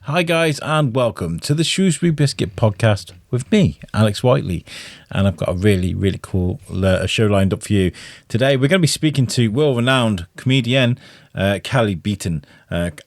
Hi guys, and welcome to the Shrewsbury Biscuit podcast with me, Alex Whiteley, and I've got a really cool show lined up for you. Today we're going to be speaking to world-renowned comedian Beaton.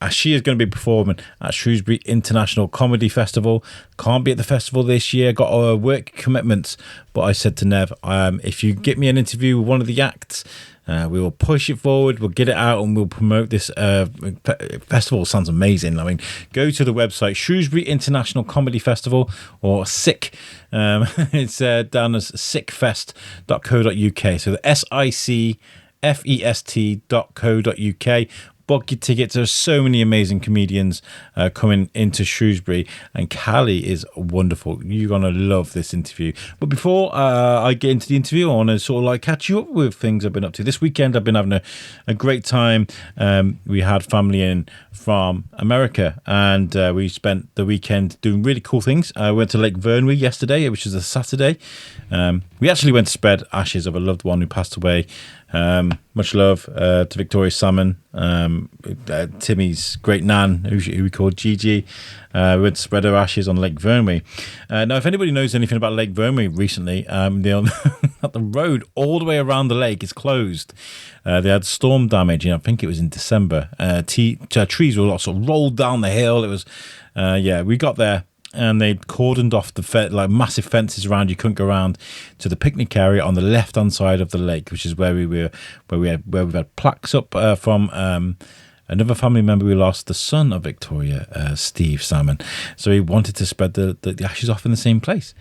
She is going to be performing at Shrewsbury International Comedy Festival. Can't be at the festival this year, got work commitments, but I said to Nev, if you get me an interview with one of the acts, we will push it forward, we'll get it out, and we'll promote this festival. Sounds amazing. I mean, go to the website Shrewsbury International Comedy Festival, or SICK. It's down as sickfest.co.uk. So the SICFEST.co.uk. Book your tickets. There's so many amazing comedians coming into Shrewsbury, and Callie is wonderful. You're gonna love this interview. But before I get into the interview, I want to sort of like catch you up with things I've been up to this weekend. I've been having a great time. We had family in from America, and we spent the weekend doing really cool things. I went to Lake Vyrnwy yesterday, which was a Saturday. We actually went to spread ashes of a loved one who passed away. Much love to Victoria Salmon, Timmy's great nan, who we called Gigi. We went to spread her ashes on Lake Vyrnwy. Now, if anybody knows anything about Lake Vyrnwy recently, the road all the way around the lake is closed. They had storm damage, I think it was in December. Trees were sort of rolled down the hill. It was, we got there, and they'd cordoned off the massive fences around. You couldn't go around to the picnic area on the left-hand side of the lake, which is where we've had plaques up from another family member. We lost the son of Victoria, Steve Salmon, so he wanted to spread the ashes off in the same place.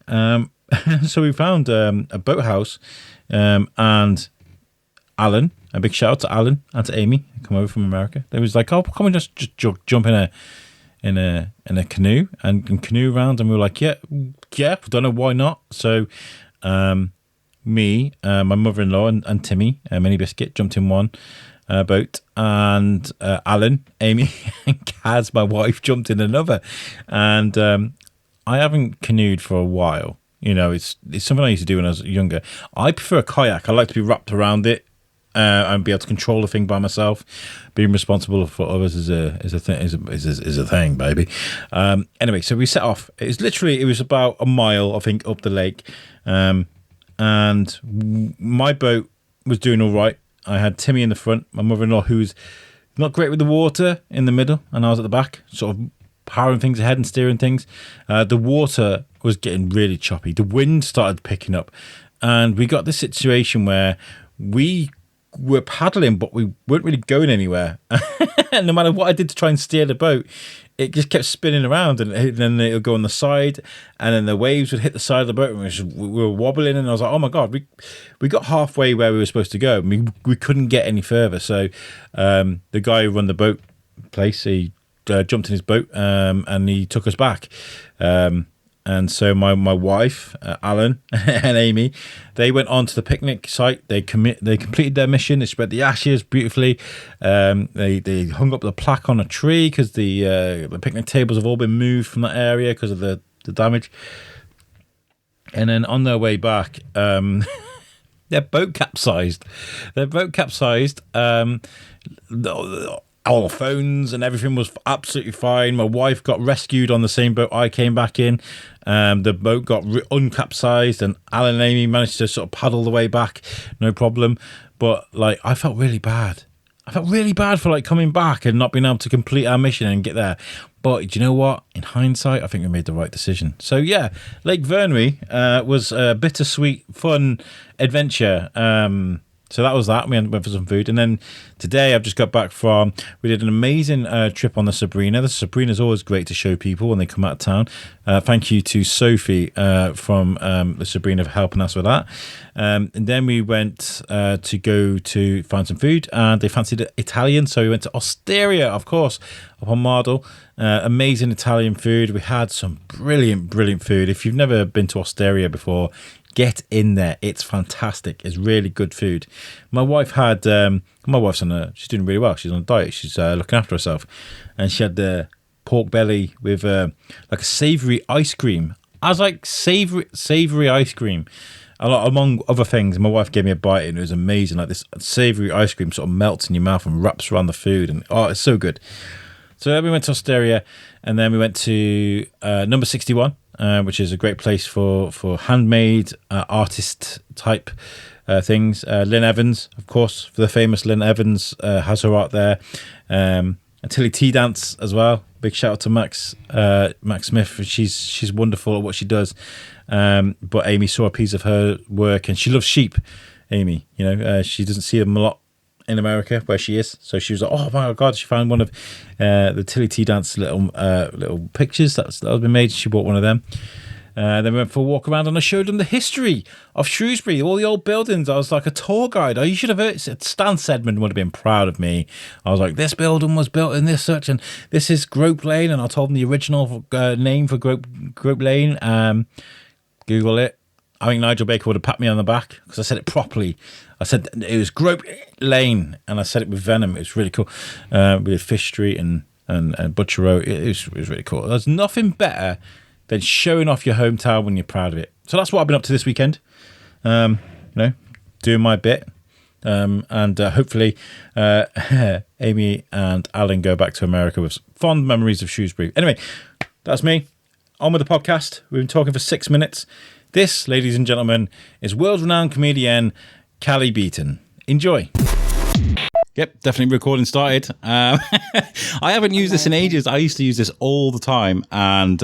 So we found a boathouse, and Alan. A big shout out to Alan and to Amy, who come over from America. They was like, "Oh, come on, just jump in a canoe and canoe around," and we were like, yeah, don't know why not. So me, my mother-in-law and Timmy, Mini Biscuit, jumped in one boat, and Alan, Amy and Kaz, my wife, jumped in another. And I haven't canoed for a while. It's something I used to do when I was younger. I prefer a kayak. I like to be wrapped around it and be able to control the thing by myself. Being responsible for others is a thing, baby. Anyway, so we set off. It was about a mile, I think, up the lake, and my boat was doing all right. I had Timmy in the front, my mother-in-law, who's not great with the water, in the middle, and I was at the back, sort of powering things ahead and steering things. The water was getting really choppy. The wind started picking up, and we got this situation where we were paddling, but we weren't really going anywhere. And no matter what I did to try and steer the boat, it just kept spinning around, and then it would go on the side, and then the waves would hit the side of the boat, and we were wobbling. And I was like, oh my god, we got halfway where we were supposed to go, and we couldn't get any further. So the guy who run the boat place, he jumped in his boat, and he took us back. And so my wife, Alan and Amy, they went on to the picnic site. They completed their mission. They spread the ashes beautifully. They hung up the plaque on a tree because the picnic tables have all been moved from that area because of the damage. And then on their way back, their boat capsized. All the phones and everything was absolutely fine. My wife got rescued on the same boat I came back in. The boat got uncapsized, and Alan and Amy managed to sort of paddle the way back, no problem. But I felt really bad. I felt really bad for coming back and not being able to complete our mission and get there. But do you know what? In hindsight, I think we made the right decision. So yeah, Lake Vyrnwy was a bittersweet, fun adventure. So that was that. We went for some food. And then today I've just got back we did an amazing trip on the Sabrina. The Sabrina's always great to show people when they come out of town. Thank you to Sophie from the Sabrina for helping us with that. And then we went to go to find some food, and they fancied Italian. So we went to Osteria, of course, up on Mardle. Amazing Italian food. We had some brilliant food. If you've never been to Osteria before, get in there. It's fantastic. It's really good food. My wife had, she's doing really well. She's on a diet. She's looking after herself. And she had the pork belly with a savoury ice cream. I was like, savoury ice cream. Among other things, my wife gave me a bite and it was amazing. This savoury ice cream sort of melts in your mouth and wraps around the food. And it's so good. So then we went to Osteria, and then we went to Number 61, which is a great place for handmade artist type things. Lynn Evans, of course, for the famous Lynn Evans, has her art there. And Tilly Tea Dance as well. Big shout out to Max Smith. She's wonderful at what she does. But Amy saw a piece of her work, and she loves sheep. Amy, she doesn't see them a lot in America where she is, so she was like, "Oh my God!" She found one of the Tilly Tea Dance little pictures that was been made. She bought one of them. Then we went for a walk around, and I showed them the history of Shrewsbury, all the old buildings. I was like a tour guide. You should have heard. Stan Sedman would have been proud of me. I was like, this building was built in this such, and this is Grope Lane, and I told them the original name for Grope Lane. Google it. I think Nigel Baker would have pat me on the back because I said it properly. I said it was Grope Lane, and I said it with venom. It was really cool. We did Fish Street and Butcher Road. It was really cool. There's nothing better than showing off your hometown when you're proud of it. So that's what I've been up to this weekend. Doing my bit. And hopefully Amy and Alan go back to America with fond memories of Shrewsbury. Anyway, that's me. On with the podcast. We've been talking for 6 minutes. This, ladies and gentlemen, is world-renowned comedian Callie Beaton. Enjoy. Yep, definitely recording started. I haven't used this in ages. I used to use this all the time, and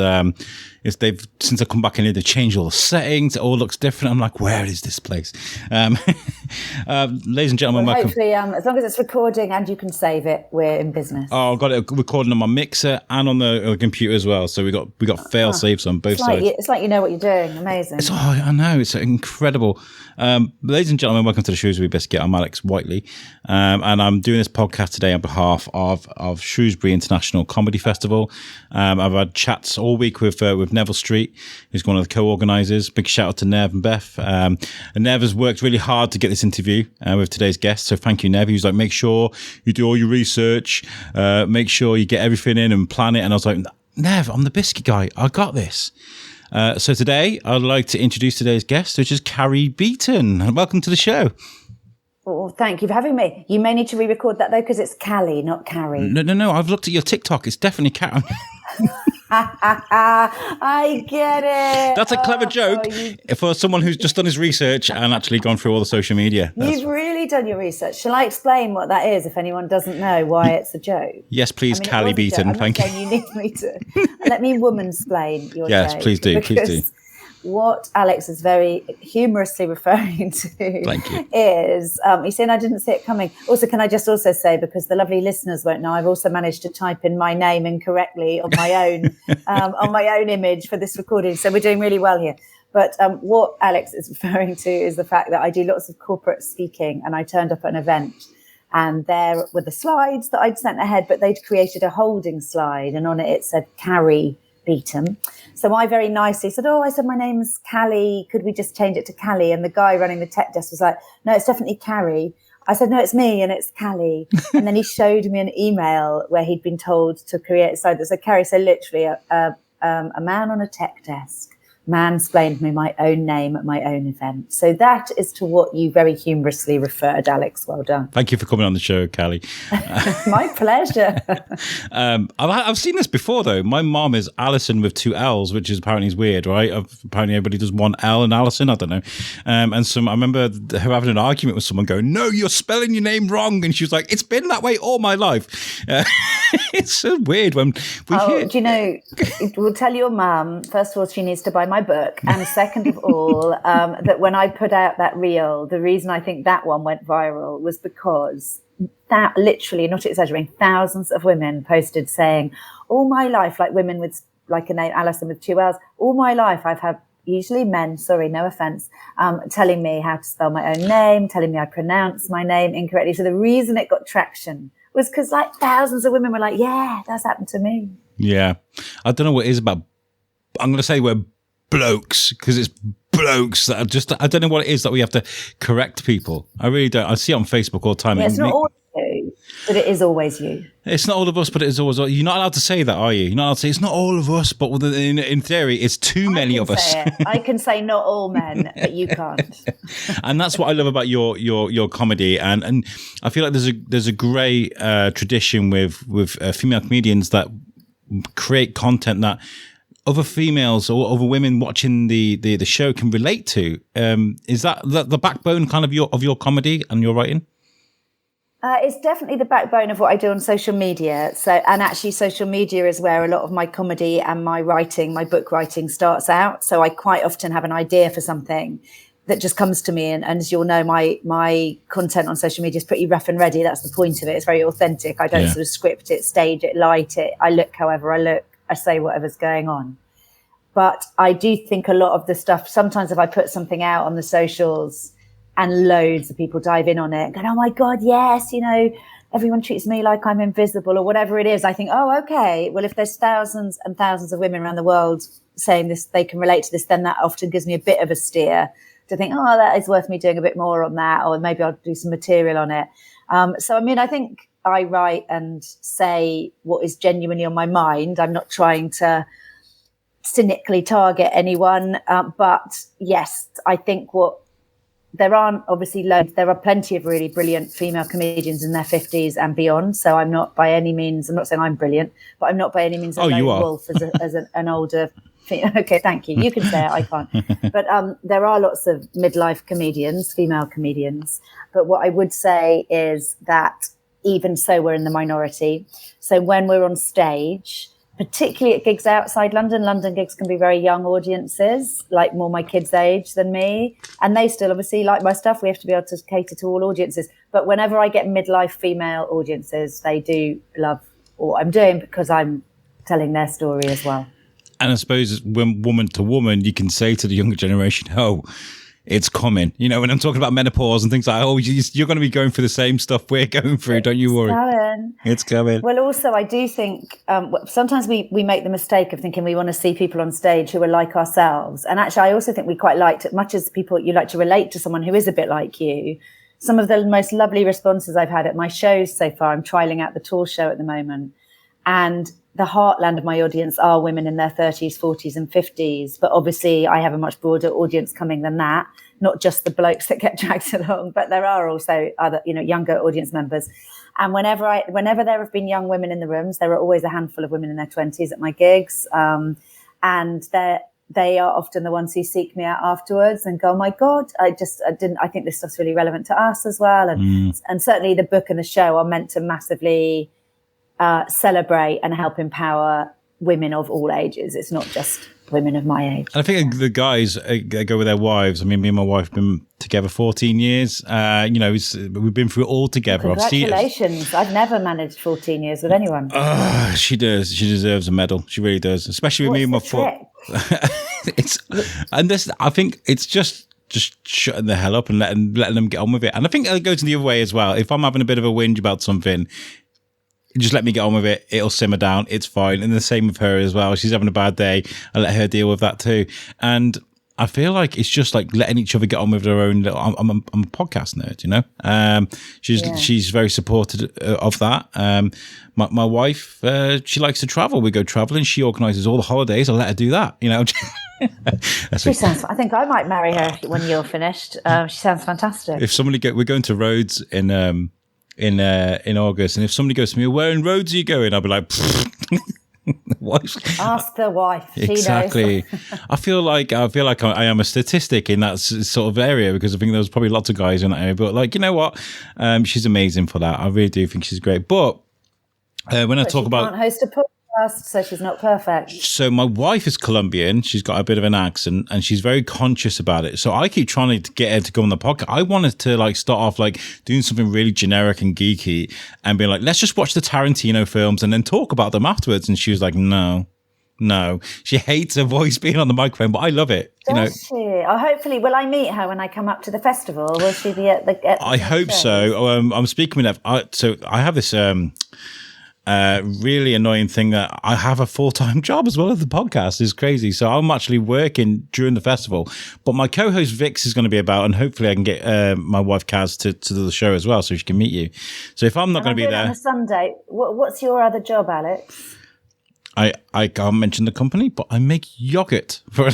since I've come back in here, they've changed all the settings. It all looks different. I'm like, where is this place? Ladies and gentlemen, welcome. Hopefully, as long as it's recording and you can save it, we're in business. Oh, I've got it recording on my mixer and on the computer as well. So we got fail safes on both sides. It's like you know what you're doing. Amazing. I know, it's incredible. Ladies and gentlemen, welcome to the Shrewsbury Biscuit. I'm Alex Whiteley, and I'm doing this podcast today on behalf of Shrewsbury International Comedy Festival. I've had chats all week with Nev Street, who's one of the co-organisers. Big shout out to Nev and Beth. And Nev has worked really hard to get this interview with today's guest. So thank you, Nev. He was like, make sure you do all your research, make sure you get everything in and plan it. And I was like, Nev, I'm the biscuit guy. I got this. So today, I'd like to introduce today's guest, which is Callie Beaton. Welcome to the show. Well, thank you for having me. You may need to re-record that, though, because it's Callie, not Carrie. No. I've looked at your TikTok. It's definitely Callie. I get it. That's a clever joke for someone who's just done his research and actually gone through all the social media. You've really done your research. Shall I explain what that is if anyone doesn't know why it's a joke? Yes, please, Callie Beaton. Thank you. You need me to. Let me woman-splain your joke. Yes, please do. Please do. What Alex is very humorously referring to Thank you. is, he's saying I didn't see it coming. Also, can I just also say, because the lovely listeners won't know, I've also managed to type in my name incorrectly on my own image for this recording. So we're doing really well here. But what Alex is referring to is the fact that I do lots of corporate speaking, and I turned up at an event, and there were the slides that I'd sent ahead, but they'd created a holding slide, and on it said Callie Beaton. So I very nicely said, my name's Callie. Could we just change it to Callie? And the guy running the tech desk was like, no, it's definitely Carrie. I said, no, it's me and it's Callie. And then he showed me an email where he'd been told to create a slide that said Carrie. So literally a man on a tech desk mansplained me my own name at my own event. So that is to what you very humorously referred, Alex. Well done. Thank you for coming on the show, Callie. My pleasure. I've seen this before, though. My mom is Alison with 2 L's, which is apparently is weird, right? Apparently everybody does 1 L in Alison. I don't know. I remember her having an argument with someone going, no, you're spelling your name wrong. And she was like, it's been that way all my life. It's so weird when we hear... Do you know, we'll tell your mum, first of all, she needs to buy my book, and second of all, that when I put out that reel, the reason I think that one went viral was because that, literally, not exaggerating, thousands of women posted saying, all my life, like women with like a name Alison with 2 L's, all my life I've had usually men, sorry, no offense, telling me how to spell my own name, telling me I pronounce my name incorrectly. So the reason it got traction was because like thousands of women were like, yeah, that's happened to me. Yeah. I don't know what it is about, I'm going to say we're blokes, because it's blokes that are just, I don't know what it is that we have to correct people. I really don't. I see it on Facebook all the time. Yeah, it's not all you. But it is always you. It's not all of us, but it is always. You're not allowed to say that, are you? You're not allowed to say it's not all of us, but in theory, it's too many of us. I can say not all men, but you can't. And that's what I love about your comedy, and I feel like there's a great tradition with female comedians that create content that other females or other women watching the show can relate to. Is that the backbone kind of your comedy and your writing? It's definitely the backbone of what I do on social media. And actually social media is where a lot of my comedy and my writing, my book writing starts out. So I quite often have an idea for something that just comes to me. And as you'll know, my content on social media is pretty rough and ready. That's the point of it. It's very authentic. I don't sort of script it, stage it, light it. I look however I look. I say whatever's going on. But I do think a lot of the stuff, sometimes if I put something out on the socials, and loads of people dive in on it and go, oh my God, yes, everyone treats me like I'm invisible or whatever it is. I think, oh, okay. Well, if there's thousands and thousands of women around the world saying this, they can relate to this, then that often gives me a bit of a steer to think, oh, that is worth me doing a bit more on that, or maybe I'll do some material on it. So, I mean, I think I write and say what is genuinely on my mind. I'm not trying to cynically target anyone. But yes, I think there aren't obviously loads. There are plenty of really brilliant female comedians in their 50s and beyond. So I'm not by any means, I'm not saying I'm brilliant, but I'm not by any means a lone wolf as an older female. Okay, thank you. You can say it, I can't. But there are lots of midlife comedians, female comedians. But what I would say is that even so, we're in the minority. So when we're on stage, particularly at gigs outside London gigs can be very young audiences, like more my kids' age than me. And they still obviously like my stuff. We have to be able to cater to all audiences. But whenever I get midlife female audiences, they do love what I'm doing because I'm telling their story as well. And I suppose when woman to woman, you can say to the younger generation, oh, it's coming. When I'm talking about menopause and things like, oh, you're going to be going through the same stuff we're going through. Don't you worry. It's coming. Well, also, I do think sometimes we make the mistake of thinking we want to see people on stage who are like ourselves. And actually, I also think we quite like to, much as people, you like to relate to someone who is a bit like you. Some of the most lovely responses I've had at my shows so far, I'm trialing out the tour show at the moment. And the heartland of my audience are women in their 30s, 40s and 50s. But obviously I have a much broader audience coming than that, not just the blokes that get dragged along, but there are also other, younger audience members. And whenever there have been young women in the rooms, there are always a handful of women in their 20s at my gigs. And they are often the ones who seek me out afterwards and go, oh my God, I think this stuff's really relevant to us as well. And certainly the book and the show are meant to massively celebrate and help empower women of all ages. It's not just women of my age. And I think the guys go with their wives. I mean, me and my wife have been together 14 years. We've been through it all together. Congratulations. I've never managed 14 years with anyone. She does. She deserves a medal. She really does. Especially with me and my foot. I think it's just shutting the hell up and letting them get on with it. And I think it goes in the other way as well. If I'm having a bit of a whinge about something, just let me get on with it. It'll simmer down. It's fine. And the same with her as well. She's having a bad day. I let her deal with that too. And I feel like it's just like letting each other get on with their own. I'm a podcast nerd, She's very supportive of that. My wife, she likes to travel. We go traveling. She organises all the holidays. I let her do that, She sounds. I think I might marry her when you're finished. She sounds fantastic. If we're going to Rhodes in August, and if somebody goes to me, where in Rhodes are you going? I'll be like, what? Ask the wife. She exactly. knows. I feel like I am a statistic in that sort of area because I think there's probably lots of guys in that area. But you know what? She's amazing for that. I really do think she's great. But when I talk about, can't host a podcast, so she's not perfect. So my wife is Colombian. She's got a bit of an accent and she's very conscious about it. So I keep trying to get her to go on the podcast. I wanted to start off doing something really generic and geeky and be like, let's just watch the Tarantino films and then talk about them afterwards. And she was like, no. She hates her voice being on the microphone, but I love it. Does she? Oh, hopefully, will I meet her when I come up to the festival? Will she be at the I hope so. I'm speaking with Nev. So I have this really annoying thing that I have a full-time job as well as the podcast is crazy. So I'm actually working during the festival, but my co-host Vix is going to be about, and hopefully I can get my wife Kaz to do the show as well, so she can meet you. So if I'm not going to be there on a Sunday, what's your other job, Alex? I can't mention the company, but I make yogurt for.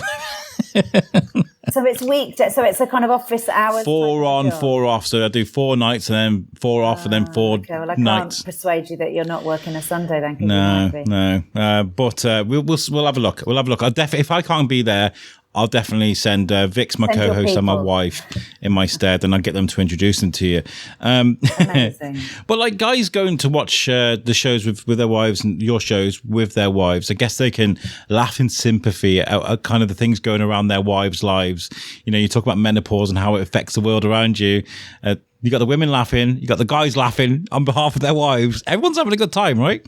So it's weekday. So it's a kind of office hours. 4 on, 4 off. So I do 4 nights and then 4 off and then 4 okay. Well, I nights. Can't persuade you that you're not working a Sunday then. No. But we'll have a look. We'll have a look. If I can't be there, I'll definitely send Vix, my co-host, and my wife in my stead, and I'll get them to introduce them to you. Amazing. But like guys going to watch the shows with their wives and your shows with their wives, I guess they can laugh in sympathy at kind of the things going around their wives' lives. You know, you talk about menopause and how it affects the world around you. You got the women laughing, you got the guys laughing on behalf of their wives. Everyone's having a good time, right?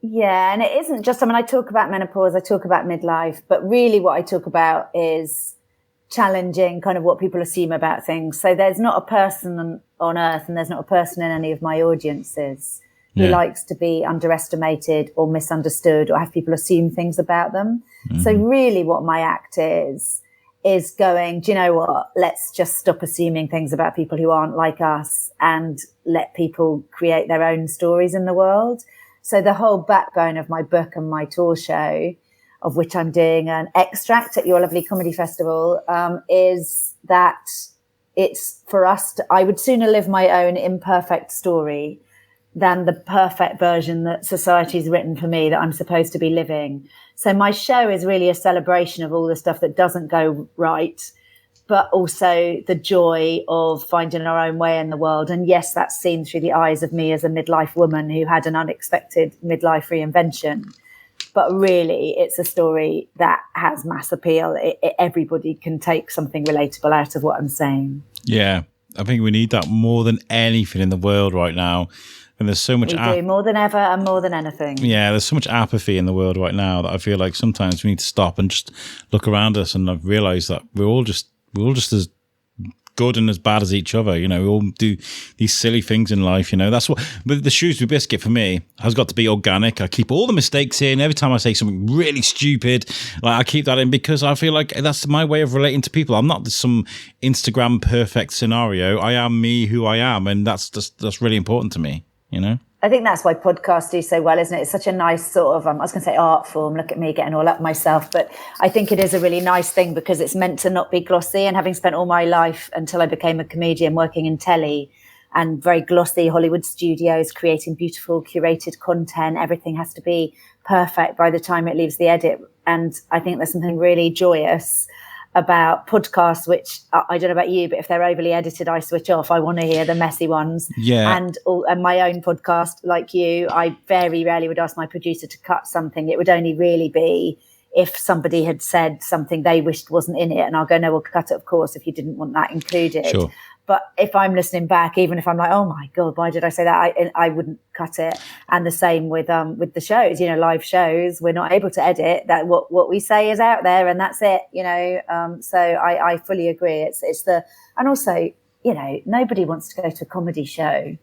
Yeah, and it isn't just, I talk about menopause, I talk about midlife, but really what I talk about is challenging kind of what people assume about things. So there's not a person on earth, and there's not a person in any of my audiences who likes to be underestimated or misunderstood or have people assume things about them. Mm-hmm. So really what my act is going, do you know what? Let's just stop assuming things about people who aren't like us and let people create their own stories in the world. So the whole backbone of my book and my tour show, of which I'm doing an extract at your lovely comedy festival, is that it's for us I would sooner live my own imperfect story than the perfect version that society's written for me that I'm supposed to be living. So my show is really a celebration of all the stuff that doesn't go right, but also the joy of finding our own way in the world. And yes, that's seen through the eyes of me as a midlife woman who had an unexpected midlife reinvention. But really, it's a story that has mass appeal. Everybody can take something relatable out of what I'm saying. Yeah, I think we need that more than anything in the world right now. And there's so much... We do, more than ever and more than anything. Yeah, there's so much apathy in the world right now that I feel like sometimes we need to stop and just look around us and realize that we're all just as good and as bad as each other. You know, we all do these silly things in life. You know, that's what. But the Shrewsbury Biscuit for me has got to be organic. I keep all the mistakes in. Every time I say something really stupid, like I keep that in because I feel like that's my way of relating to people. I'm not some Instagram perfect scenario. I am me, who I am, and that's really important to me. You know. I think that's why podcasts do so well, isn't it? It's such a nice sort of, I was going to say art form, look at me getting all up myself, but I think it is a really nice thing because it's meant to not be glossy. And having spent all my life until I became a comedian working in telly and very glossy Hollywood studios, creating beautiful curated content, everything has to be perfect by the time it leaves the edit. And I think there's something really joyous about podcasts, which I don't know about you, but if they're overly edited, I switch off. I want to hear the messy ones. Yeah. And my own podcast, like you, I very rarely would ask my producer to cut something. It would only really be if somebody had said something they wished wasn't in it. And I'll go, no, we'll cut it, of course, if you didn't want that included. Sure. But if I'm listening back, even if I'm like, oh my God, why did I say that? I wouldn't cut it. And the same with the shows, you know, live shows, we're not able to edit that. What we say is out there and that's it, you know? So I fully agree. And also, you know, nobody wants to go to a comedy show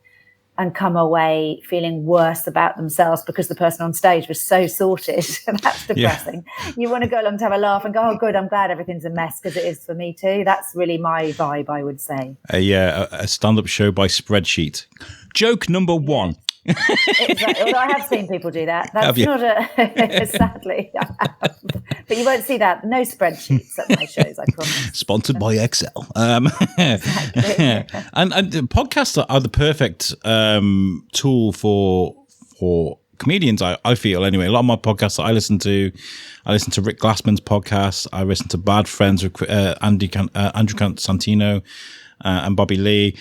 and come away feeling worse about themselves because the person on stage was so sorted. That's depressing. Yeah. You want to go along to have a laugh and go, oh, good, I'm glad everything's a mess because it is for me too. That's really my vibe, I would say. A stand-up show by spreadsheet. Joke number one. Exactly. Although I have seen people do that. That's not sadly. But you won't see that. No spreadsheets at my shows, I promise. Sponsored by Excel. Exactly. And podcasts are the perfect tool for comedians, I feel anyway. A lot of my podcasts that I listen to Rick Glassman's podcast. I listen to Bad Friends with Andrew Santino. And Bobby Lee.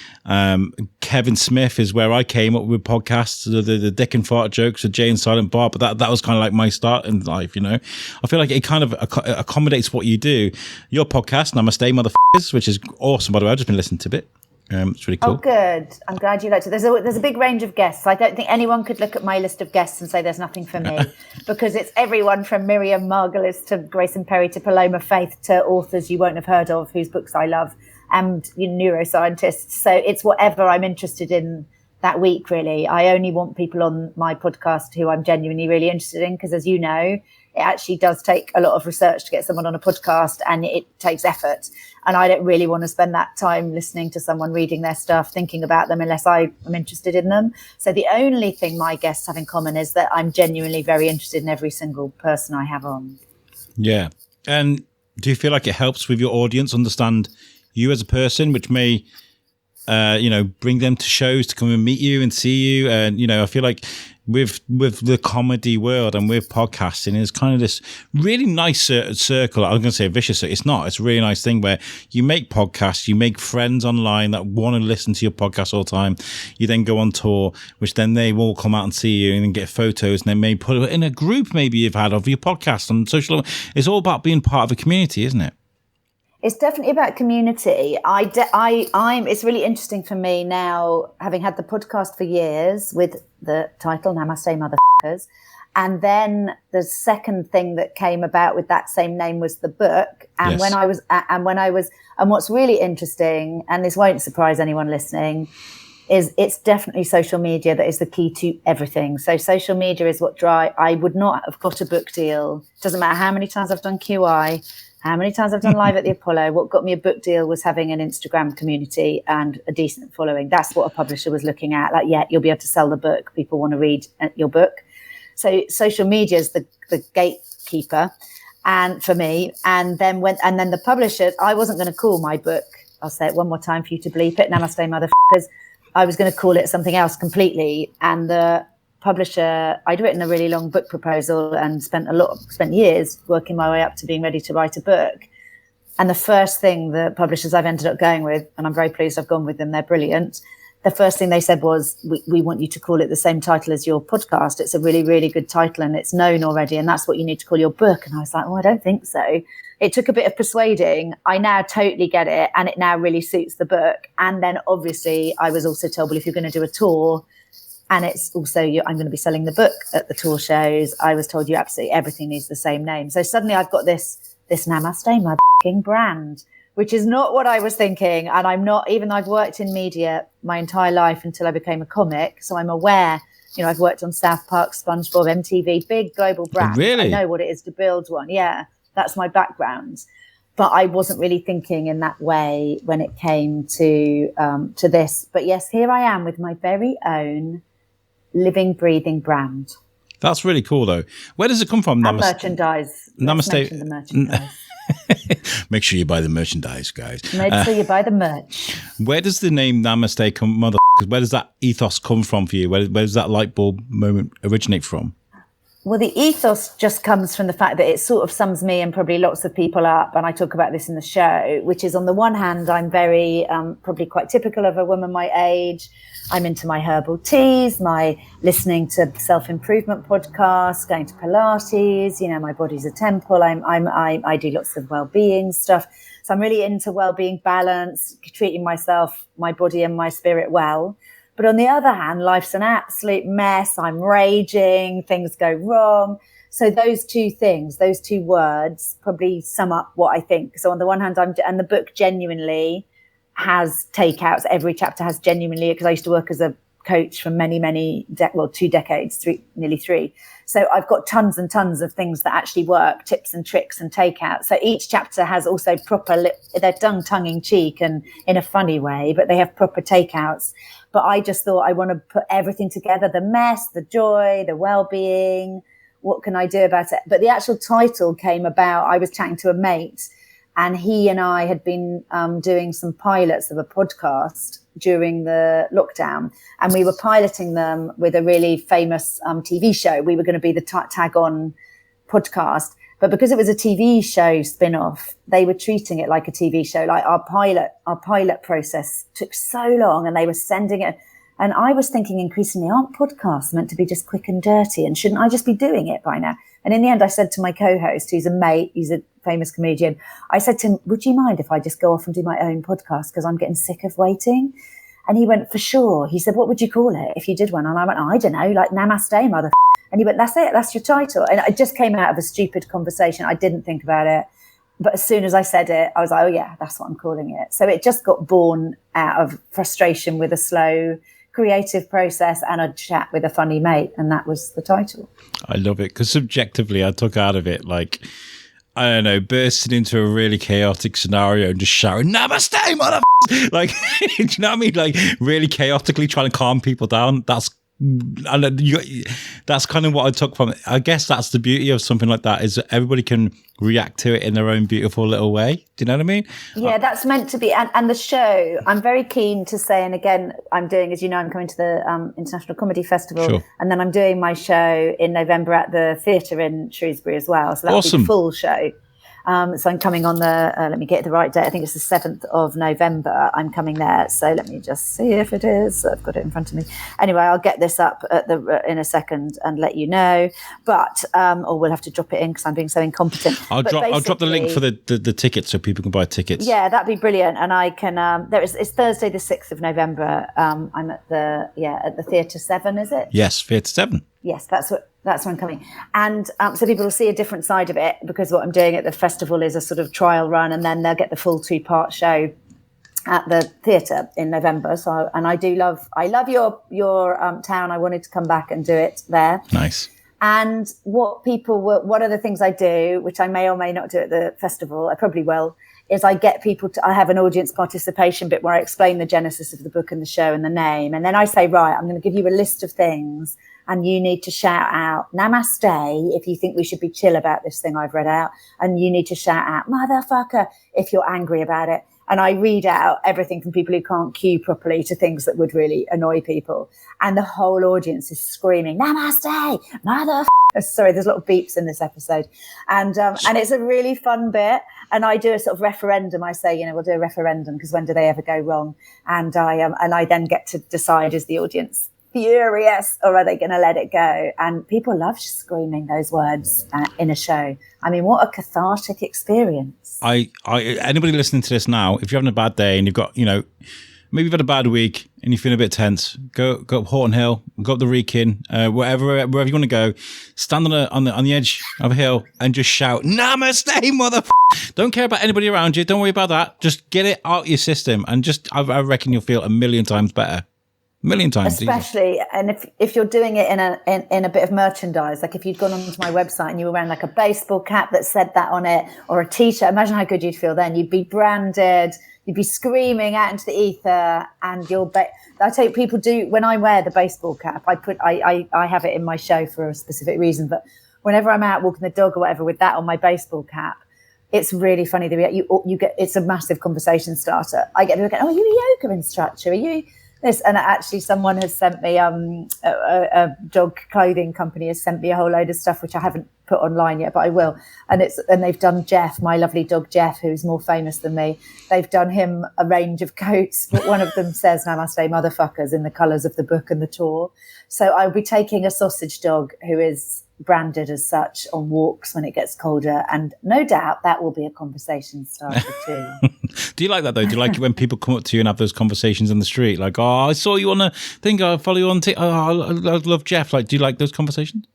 Kevin Smith is where I came up with podcasts, the dick and fart jokes with Jay and Silent Bob, but that was kind of like my start in life, you know. I feel like it kind of accommodates what you do. Your podcast, Namaste Motherfckers, which is awesome, by the way. I've just been listening to it. It's really cool. Oh, good. I'm glad you liked it. There's a big range of guests. I don't think anyone could look at my list of guests and say there's nothing for me because it's everyone from Miriam Margolyes to Grayson Perry to Paloma Faith to authors you won't have heard of whose books I love and neuroscientists. So it's whatever I'm interested in that week, really. I only want people on my podcast who I'm genuinely really interested in, because as you know, it actually does take a lot of research to get someone on a podcast, and it takes effort. And I don't really want to spend that time listening to someone reading their stuff, thinking about them, unless I am interested in them. So the only thing my guests have in common is that I'm genuinely very interested in every single person I have on. Yeah. And do you feel like it helps with your audience understand you as a person, which may bring them to shows to come and meet you and see you? And I feel like with the comedy world and with podcasting, it's kind of this really nice circle. I was going to say a vicious circle. It's not. It's a really nice thing where you make podcasts, you make friends online that want to listen to your podcast all the time. You then go on tour, which then they will come out and see you and then get photos, and then maybe put it in a group maybe you've had of your podcast on social. It's all about being part of a community, isn't it? It's definitely about community. It's really interesting for me now, having had the podcast for years with the title Namaste Motherfckers. And then the second thing that came about with that same name was the book. And yes. And what's really interesting, and this won't surprise anyone listening, is it's definitely social media that is the key to everything. So social media is what I would not have got a book deal. Doesn't matter how many times I've done QI, how many times I've done live at the Apollo. What got me a book deal was having an Instagram community and a decent following. That's what a publisher was looking at. Like, yeah, you'll be able to sell the book. People want to read your book. So social media is the gatekeeper, and for me. And then the publishers, I wasn't going to call my book, I'll say it one more time for you to bleep it, Namaste Motherfckers. I was going to call it something else completely. And the publisher, I'd written a really long book proposal and spent years working my way up to being ready to write a book. And the first thing the publishers I've ended up going with, and I'm very pleased I've gone with them, they're brilliant. The first thing they said was, we want you to call it the same title as your podcast. It's a really, really good title and it's known already. And that's what you need to call your book. And I was like, I don't think so. It took a bit of persuading. I now totally get it. And it now really suits the book. And then obviously I was also told, well, if you're going to do a tour, and it's also, I'm going to be selling the book at the tour shows, I was told you absolutely everything needs the same name. So suddenly I've got this Namaste Motherfckers brand, which is not what I was thinking. And I'm not, even though I've worked in media my entire life until I became a comic. So I'm aware, I've worked on South Park, SpongeBob, MTV, big global brands. Really? I know what it is to build one. Yeah, that's my background. But I wasn't really thinking in that way when it came to this. But yes, here I am with my very own living, breathing brand. That's really cool, though. Where does it come from? And merchandise. Namaste. The merchandise. Make sure you buy the merchandise, guys. Make sure you buy the merch. Where does the name Namaste where does that ethos come from for you? Where does that light bulb moment originate from? Well, the ethos just comes from the fact that it sort of sums me and probably lots of people up, and I talk about this in the show, which is on the one hand, I'm very probably quite typical of a woman my age. I'm into my herbal teas, my listening to self-improvement podcasts, going to Pilates, my body's a temple. I do lots of well-being stuff. So I'm really into well-being balance, treating myself, my body and my spirit well. But on the other hand, life's an absolute mess. I'm raging, things go wrong. So those two things, those two words probably sum up what I think. So on the one hand, and the book genuinely has takeouts. Every chapter has genuinely, because I used to work as a coach for many, 2 decades, nearly 3. So I've got tons and tons of things that actually work, tips and tricks and takeouts. So each chapter has also they're done tongue-in-cheek and in a funny way, but they have proper takeouts. But I just thought I want to put everything together, the mess, the joy, the well-being. What can I do about it? But the actual title came about, I was chatting to a mate, and he and I had been doing some pilots of a podcast during the lockdown. And we were piloting them with a really famous TV show. We were going to be the tag-on podcast. But because it was a TV show spin-off, they were treating it like a TV show. Like our pilot process took so long, and they were sending it. And I was thinking increasingly, aren't podcasts meant to be just quick and dirty? And shouldn't I just be doing it by now? And in the end, I said to my co-host, who's a mate, he's a famous comedian, I said to him, would you mind if I just go off and do my own podcast? Because I'm getting sick of waiting. And he went, for sure. He said, what would you call it if you did one? And I went, I don't know, like Namaste Motherfckers. And he went, that's it, that's your title. And it just came out of a stupid conversation. I didn't think about it. But as soon as I said it, I was like, oh yeah, that's what I'm calling it. So it just got born out of frustration with a slow creative process and a chat with a funny mate, and that was the title. I love it because subjectively I took out of it like, I don't know, bursting into a really chaotic scenario and just shouting "Namaste, motherfuckers!" Like, do you know what I mean? Like, really chaotically trying to calm people down. That's kind of what I took from it. I guess that's the beauty of something like that, is that everybody can react to it in their own beautiful little way. Do you know what I mean? Yeah, that's meant to be. And the show, I'm very keen to say, and again, I'm doing, as you know, I'm coming to the International Comedy Festival. Sure. And then I'm doing my show in November at the theatre in Shrewsbury as well. So that'll be a full show. So I'm coming on the, let me get the right date. I think it's the 7th of November. I'm coming there. So let me just see if it is. I've got it in front of me. Anyway, I'll get this up in a second and let you know. But, or we'll have to drop it in because I'm being so incompetent. I'll drop the link for the tickets so people can buy tickets. Yeah, that'd be brilliant. And I can, it's Thursday, the 6th of November. I'm at the Theatre 7, is it? Yes, Theatre 7. Yes, that's when I'm coming. And so people will see a different side of it, because what I'm doing at the festival is a sort of trial run, and then they'll get the full 2-part show at the theatre in November. So, and I love your town. I wanted to come back and do it there. Nice. And one of the things I do, which I may or may not do at the festival, I probably will, is I get people I have an audience participation bit where I explain the genesis of the book and the show and the name. And then I say, right, I'm going to give you a list of things, and you need to shout out Namaste if you think we should be chill about this thing I've read out. And you need to shout out motherfucker if you're angry about it. And I read out everything from people who can't cue properly to things that would really annoy people. And the whole audience is screaming, Namaste, motherfucker. Sorry, there's a lot of beeps in this episode. And it's a really fun bit. And I do a sort of referendum. I say, we'll do a referendum, because when do they ever go wrong? And I then get to decide, is the audience furious or are they going to let it go? And people love screaming those words in a show. I mean, what a cathartic experience. Anybody listening to this now, if you're having a bad day and you've got, maybe you've had a bad week and you're feeling a bit tense, go up Horton Hill, go up the Wrekin, wherever you want to go, stand on the edge of a hill and just shout, Namaste, motherfucker. Don't care about anybody around you. Don't worry about that. Just get it out your system, and I reckon you'll feel a million times better. A million times. Especially, easy. And if you're doing it in a bit of merchandise, like if you'd gone onto my website and you were wearing like a baseball cap that said that on it, or a t-shirt, imagine how good you'd feel then. You'd be branded, you'd be screaming out into the ether, and I tell you, people do, when I wear the baseball cap, I have it in my show for a specific reason, but whenever I'm out walking the dog or whatever with that on my baseball cap, it's really funny. You get, it's a massive conversation starter. I get people going, oh, are you a yoga instructor? Are you this? And actually someone has sent me, a dog clothing company has sent me a whole load of stuff, which I haven't put online yet, but I will. And they've done Jeff, my lovely dog Jeff, who's more famous than me. They've done him a range of coats, but one of them says Namaste Motherfckers in the colours of the book and the tour. So I'll be taking a sausage dog who is branded as such on walks when it gets colder, and no doubt that will be a conversation starter too. Do you like that though? Do you like it when people come up to you and have those conversations in the street, like, oh, I saw you on a thing, I follow you on I love Jeff. Like, do you like those conversations?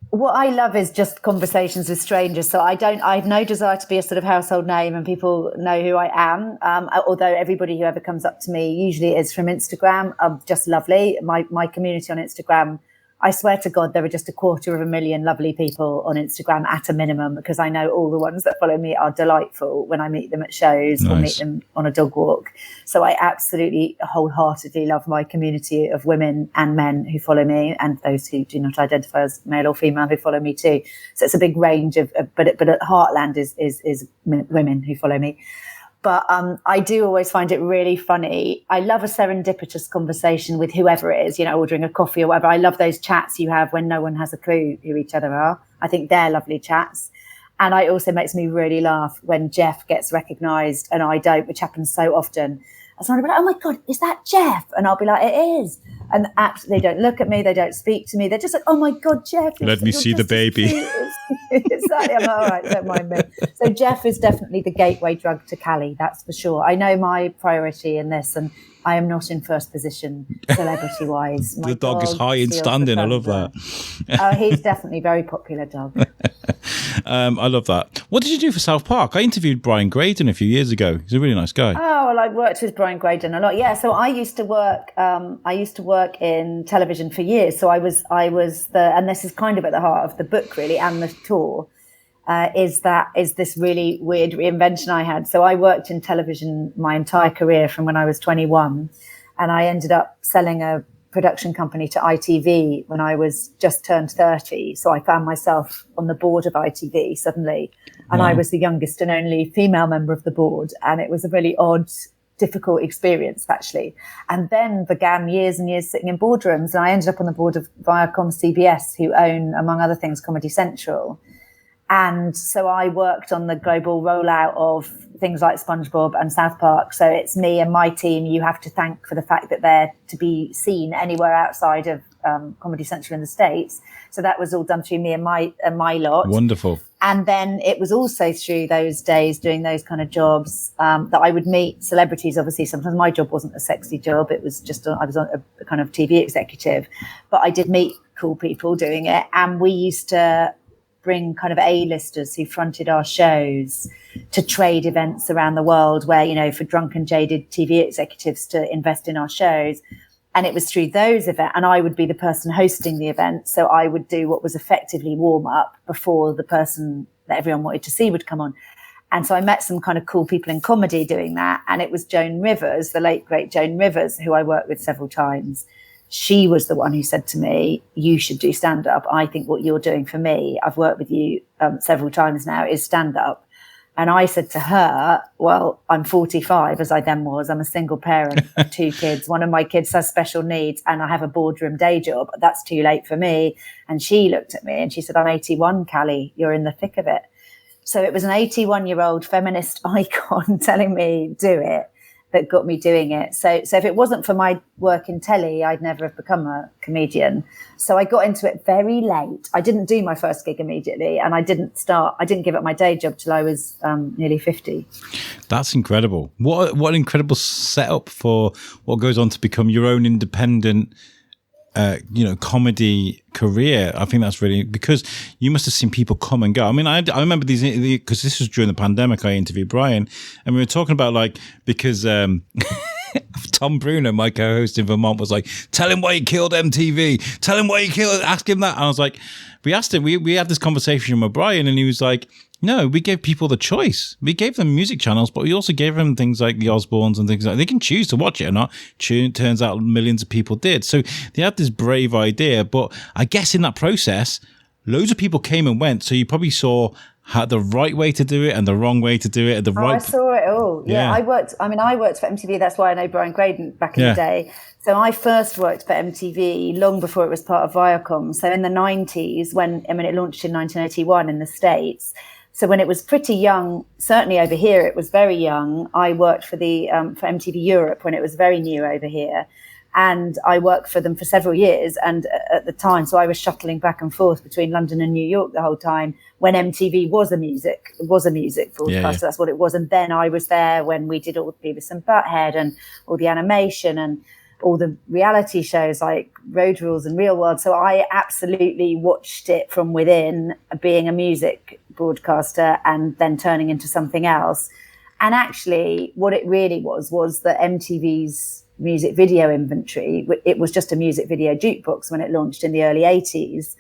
What I love is just conversations with strangers. So I have no desire to be a sort of household name and people know who I am. Although everybody who ever comes up to me usually is from Instagram. Just lovely. My community on Instagram, I swear to God, there are just 250,000 lovely people on Instagram at a minimum, because I know all the ones that follow me are delightful when I meet them at shows or meet them on a dog walk. So I absolutely wholeheartedly love my community of women and men who follow me, and those who do not identify as male or female who follow me too. So it's a big range but at Heartland is women who follow me. But I do always find it really funny. I love a serendipitous conversation with whoever it is, ordering a coffee or whatever. I love those chats you have when no one has a clue who each other are. I think they're lovely chats. And it also makes me really laugh when Jeff gets recognised and I don't, which happens so often. And someone will be like, oh my God, is that Jeff? And I'll be like, it is. And they don't look at me, they don't speak to me. They're just like, oh my God, Jeff. Let me see the baby. Exactly. I'm all right, don't mind me. So Jeff is definitely the gateway drug to Cali, that's for sure. I know my priority in this, and I am not in first position celebrity-wise. The dog is high in standing. I love that. Oh, he's definitely a very popular dog. I love that. What did you do for South Park? I interviewed Brian Graydon a few years ago. He's a really nice guy. Oh, well, I worked with Brian Graydon a lot. Yeah, so I used to work. I used to work in television for years. So I was and this is kind of at the heart of the book, really, and the tour. Is this really weird reinvention I had. So I worked in television my entire career from when I was 21, and I ended up selling a production company to ITV when I was just turned 30. So I found myself on the board of ITV suddenly, and I was the youngest and only female member of the board, and it was a really odd, difficult experience actually. And then began years and years sitting in boardrooms, and I ended up on the board of Viacom CBS, who own, among other things, Comedy Central. And so I worked on the global rollout of things like SpongeBob and South Park. So it's me and my team you have to thank for the fact that they're to be seen anywhere outside of Comedy Central in the States. So that was all done through me and my lot. Wonderful. And then it was also through those days doing those kind of jobs that I would meet celebrities. Obviously, sometimes my job wasn't a sexy job. It was just I was a kind of TV executive. But I did meet cool people doing it. And we used to bring kind of A-listers who fronted our shows to trade events around the world where, you know, for drunk and jaded TV executives to invest in our shows. And it was through those events, and I would be the person hosting the event. So I would do what was effectively warm up before the person that everyone wanted to see would come on. And so I met some kind of cool people in comedy doing that. And it was Joan Rivers, the late, great Joan Rivers, who I worked with several times. She was the one who said to me, you should do stand-up. I think what you're doing for me, I've worked with you several times now, is stand-up. And I said to her, well, I'm 45, as I then was. I'm a single parent of 2 kids. One of my kids has special needs and I have a boardroom day job. That's too late for me. And she looked at me and she said, I'm 81, Callie. You're in the thick of it. So it was an 81-year-old feminist icon telling me, do it, that got me doing it. So if it wasn't for my work in telly, I'd never have become a comedian. So I got into it very late. I didn't do my first gig immediately, and I didn't give up my day job till I was nearly 50. That's incredible. What an incredible setup for what goes on to become your own independent comedy career. I think that's really, because you must have seen people come and go. I mean, I remember these, because this was during the pandemic. I interviewed Brian and we were talking about, like, because Tom Bruno, my co-host in Vermont, was like, tell him why he killed MTV, tell him why he killed, ask him that. And I was like, we asked him, we had this conversation with Brian, and he was like, no, we gave people the choice. We gave them music channels, but we also gave them things like the Osbournes and things like that. They can choose to watch it or not. Turns out millions of people did. So they had this brave idea. But I guess in that process, loads of people came and went. So you probably saw the right way to do it and the wrong way to do it. I saw it all. Yeah. I worked for MTV. That's why I know Brian Graydon back in the day. So I first worked for MTV long before it was part of Viacom. So in the 90s, when it launched in 1981 in the States. So when it was pretty young, certainly over here, it was very young. I worked for for MTV Europe when it was very new over here. And I worked for them for several years. And at the time, so I was shuttling back and forth between London and New York the whole time when MTV was a music broadcaster. Yeah. That's what it was. And then I was there when we did all the Beavis and Butthead and all the animation and all the reality shows like Road Rules and Real World. So I absolutely watched it from within, being a music broadcaster and then turning into something else. And actually what it really was that MTV's music video inventory, it was just a music video jukebox when it launched in the early 80s.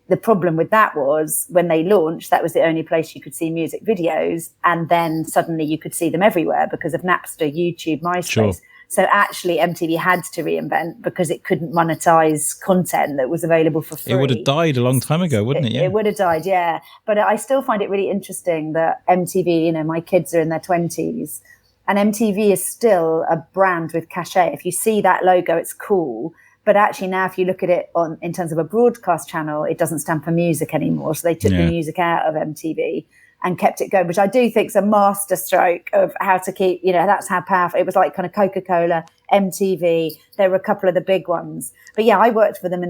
The problem with that was when they launched, that was the only place you could see music videos. And then suddenly you could see them everywhere because of Napster, YouTube, MySpace. Sure. So actually MTV had to reinvent because it couldn't monetize content that was available for free. It would have died a long time ago, wouldn't it? Yeah. It would have died, yeah. But I still find it really interesting that MTV, my kids are in their 20s, and MTV is still a brand with cachet. If you see that logo, it's cool. But actually now if you look at it in terms of a broadcast channel, it doesn't stand for music anymore. So they took the music out of MTV and kept it going, which I do think is a masterstroke of how to keep, that's how powerful. It was like kind of Coca-Cola, MTV. There were a couple of the big ones. But yeah, I worked for them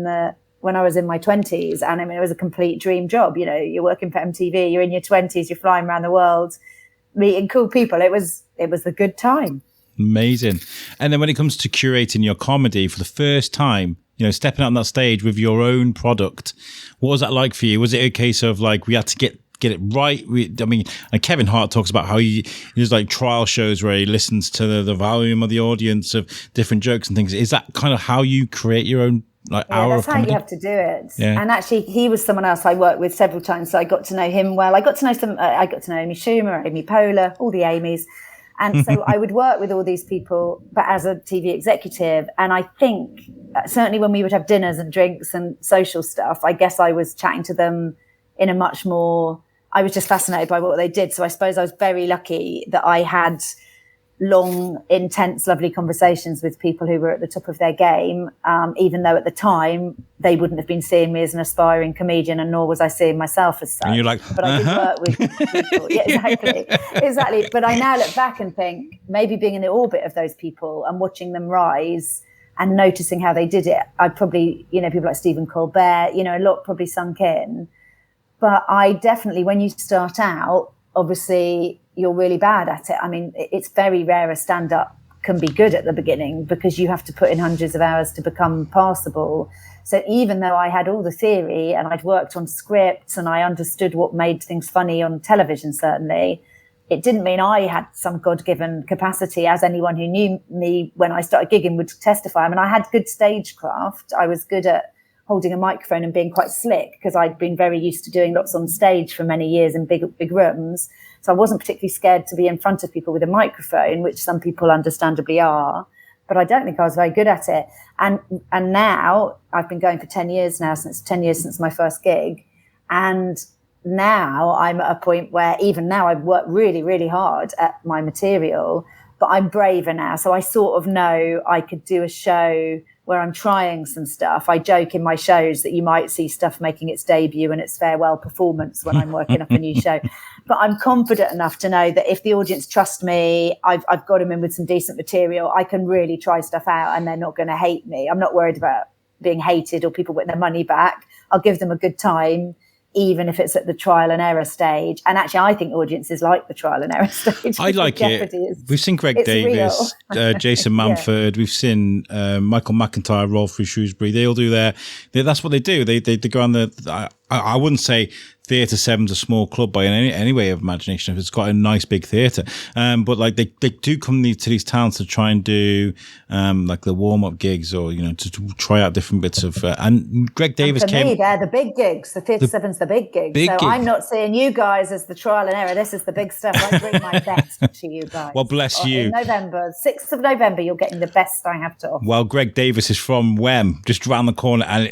when I was in my 20s. And it was a complete dream job. You're working for MTV, you're in your 20s, you're flying around the world, meeting cool people. It was a good time. Amazing. And then when it comes to curating your comedy for the first time, stepping out on that stage with your own product, what was that like for you? Was it a case of like we had to get it right? And Kevin Hart talks about how he does like trial shows where he listens to the volume of the audience of different jokes and things. Is that kind of how you create your own hour of comedy? That's how you have to do it. Yeah. And actually, he was someone else I worked with several times, so I got to know him well. I got to know Amy Schumer, Amy Poehler, all the Amys. And so I would work with all these people, but as a TV executive. And I think certainly when we would have dinners and drinks and social stuff, I guess I was chatting to them in a much more, I was just fascinated by what they did. So I suppose I was very lucky that I had long, intense, lovely conversations with people who were at the top of their game, even though at the time they wouldn't have been seeing me as an aspiring comedian, and nor was I seeing myself as such. And you're like, but I did work with people. Yeah, exactly. But I now look back and think maybe being in the orbit of those people and watching them rise and noticing how they did it, I probably, people like Stephen Colbert, a lot probably sunk in. But I definitely, when you start out, obviously you're really bad at it. I mean, it's very rare a stand-up can be good at the beginning because you have to put in hundreds of hours to become passable. So even though I had all the theory and I'd worked on scripts and I understood what made things funny on television, certainly, it didn't mean I had some God-given capacity, as anyone who knew me when I started gigging would testify. I mean, I had good stagecraft. I was good at holding a microphone and being quite slick because I'd been very used to doing lots on stage for many years in big rooms. So I wasn't particularly scared to be in front of people with a microphone, which some people understandably are. But I don't think I was very good at it. And now I've been going for 10 years now, since 10 years since my first gig. And now I'm at a point where even now I've worked really, really hard at my material, but I'm braver now. So I sort of know I could do a show where I'm trying some stuff. I joke in my shows that you might see stuff making its debut and its farewell performance when I'm working up a new show. But I'm confident enough to know that if the audience trust me, I've got them in with some decent material, I can really try stuff out and they're not going to hate me. I'm not worried about being hated or people getting their money back. I'll give them a good time, even if it's at the trial and error stage. And actually, I think audiences like the trial and error stage. I like it. We've seen Greg Davis, Jason Manford. We've seen Michael McIntyre roll through Shrewsbury. They all do that's what they do. They go on I wouldn't say Theatre 7's a small club by any way of imagination. It's got a nice big theatre. But like they do come to these towns to try and do like the warm-up gigs or, to try out different bits of... and Greg Davis and for me, they're the big gigs. The Theatre 7's the big gigs. I'm not seeing you guys as the trial and error. This is the big stuff. I bring my best to you guys. Well, bless you. In November, 6th of November, you're getting the best I have to offer. Well, Greg Davis is from Wem, just around the corner. And,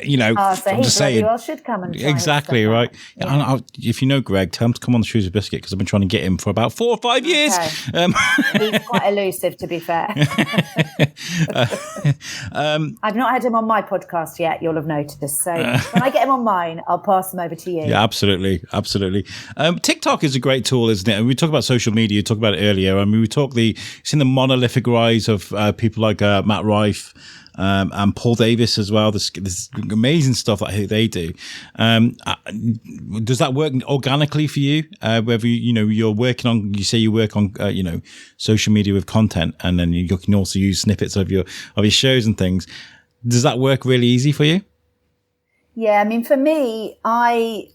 so I'm just saying... You should come and try exactly, right. Yeah. If you know Greg, tell him to come on the Shrewsbury Biscuit because I've been trying to get him for about 4 or 5 years. Okay. He's quite elusive, to be fair. I've not had him on my podcast yet, you'll have noticed. So when I get him on mine, I'll pass him over to you. Yeah, absolutely. TikTok is a great tool, isn't it? And we talk about social media, you talked about it earlier. I mean, seen the monolithic rise of people like Matt Rife, and Paul Davis as well. This amazing stuff that they do. Does that work organically for you? Whether you're working on, you say you work on, social media with content, and then you can also use snippets of your shows and things. Does that work really easy for you? Yeah, I mean, for me, I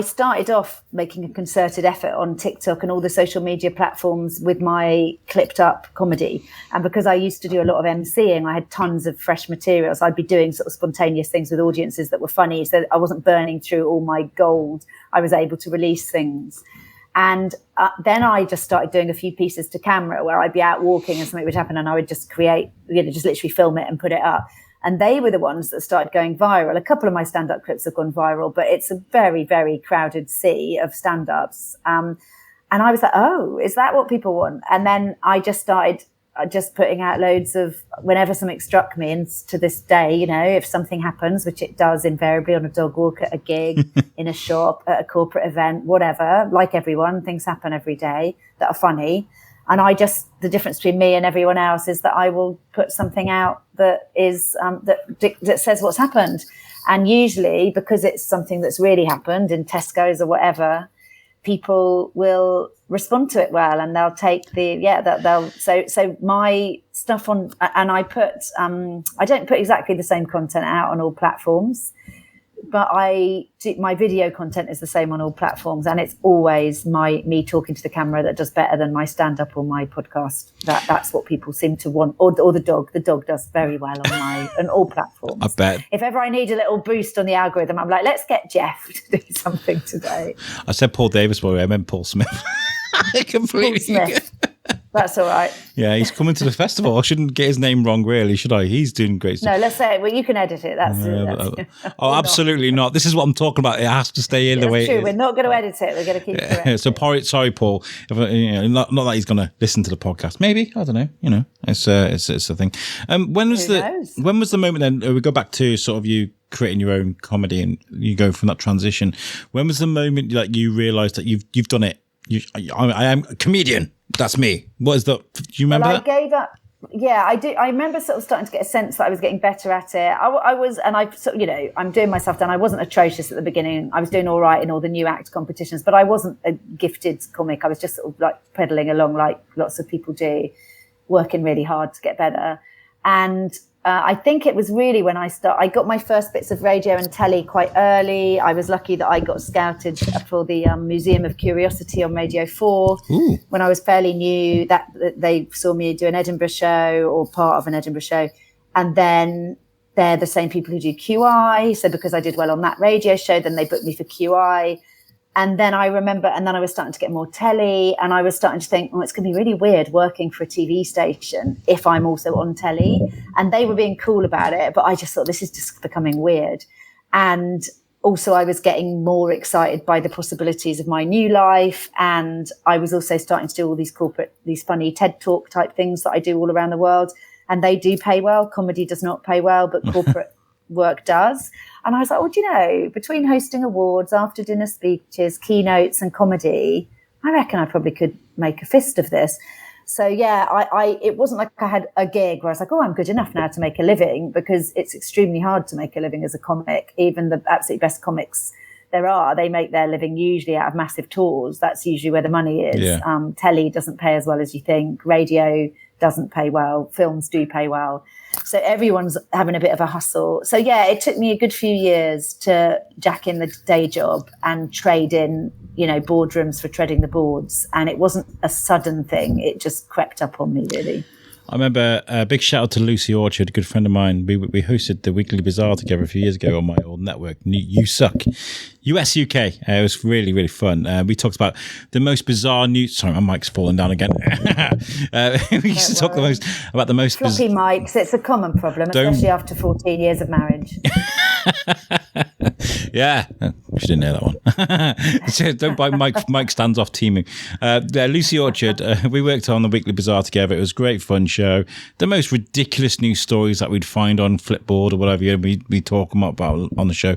started off making a concerted effort on TikTok and all the social media platforms with my clipped up comedy. And because I used to do a lot of emceeing, I had tons of fresh materials. I'd be doing sort of spontaneous things with audiences that were funny. So I wasn't burning through all my gold. I was able to release things. And then I just started doing a few pieces to camera where I'd be out walking and something would happen and I would just create, just literally film it and put it up. And they were the ones that started going viral. A couple of my stand-up clips have gone viral, but it's a very, very crowded sea of stand-ups. And I was like, oh, is that what people want? And then I just started just putting out loads of whenever something struck me. And to this day, if something happens, which it does invariably on a dog walk, at a gig, in a shop, at a corporate event, whatever, like everyone, things happen every day that are funny. And the difference between me and everyone else is that I will put something out that is, that says what's happened. And usually because it's something that's really happened in Tesco's or whatever, people will respond to it well, and they'll take so my stuff on, and I don't put exactly the same content out on all platforms, but my video content is the same on all platforms, and it's always me talking to the camera that does better than my stand-up or my podcast. That's what people seem to want, or the dog. The dog does very well on all platforms. I bet. If ever I need a little boost on the algorithm, I'm like, let's get Jeff to do something today. I said Paul Davis, but I meant Paul Smith. Completely. Paul Smith. That's all right. Yeah, he's coming to the festival. I shouldn't get his name wrong, really, should I? He's doing great stuff. No, let's say it. Well, you can edit it. Absolutely not. This is what I'm talking about. It has to stay in the way it is. We're not going to edit it. We're going to keep it. So, sorry, Paul. Not that he's going to listen to the podcast. Maybe, I don't know. It's a thing. When was the moment then? We go back to sort of you creating your own comedy and you go from that transition. When was the moment that you realised that you've done it? I am a comedian. That's me. What is that? Do you remember that? I gave up. Yeah, I do. I remember sort of starting to get a sense that I was getting better at it. I was, and I sort of, I'm doing myself down. I wasn't atrocious at the beginning. I was doing all right in all the new act competitions, but I wasn't a gifted comic. I was just sort of like pedaling along like lots of people do, working really hard to get better. And I think it was really when I got my first bits of radio and telly quite early. I was lucky that I got scouted for the Museum of Curiosity on Radio 4. Ooh. When I was fairly new. That they saw me do an Edinburgh show or part of an Edinburgh show. And then they're the same people who do QI. So because I did well on that radio show, then they booked me for QI. And then I remember, and then I was starting to get more telly, and I was starting to think, it's going to be really weird working for a TV station if I'm also on telly. And they were being cool about it, but I just thought this is just becoming weird. And also I was getting more excited by the possibilities of my new life. And I was also starting to do all these funny TED Talk type things that I do all around the world. And they do pay well. Comedy does not pay well, but corporate work does. And I was like, between hosting awards, after dinner speeches, keynotes and comedy, I reckon I probably could make a fist of this. So yeah, it wasn't like I had a gig where I was like, I'm good enough now to make a living, because it's extremely hard to make a living as a comic. Even the absolute best comics they make their living usually out of massive tours. That's usually where the money is. Yeah. Telly doesn't pay as well as you think. Radio doesn't pay well. Films do pay well. So everyone's having a bit of a hustle. So yeah, it took me a good few years to jack in the day job and trade in, boardrooms for treading the boards. And it wasn't a sudden thing. It just crept up on me, really. I remember a big shout out to Lucy Orchard, a good friend of mine. We hosted the Weekly Bazaar together a few years ago on my old network, You Suck, US UK. It was really, really fun. We talked about the most bizarre news. Sorry, my mic's falling down again. We used to talk about the most floppy mics. It's a common problem, especially after 14 years of marriage. Yeah, she didn't hear that one. Don't buy mic stands off teaming. Lucy Orchard, we worked on the Weekly Bazaar together. It was a great fun show. The most ridiculous news stories that we'd find on Flipboard or whatever, we talk about on the show.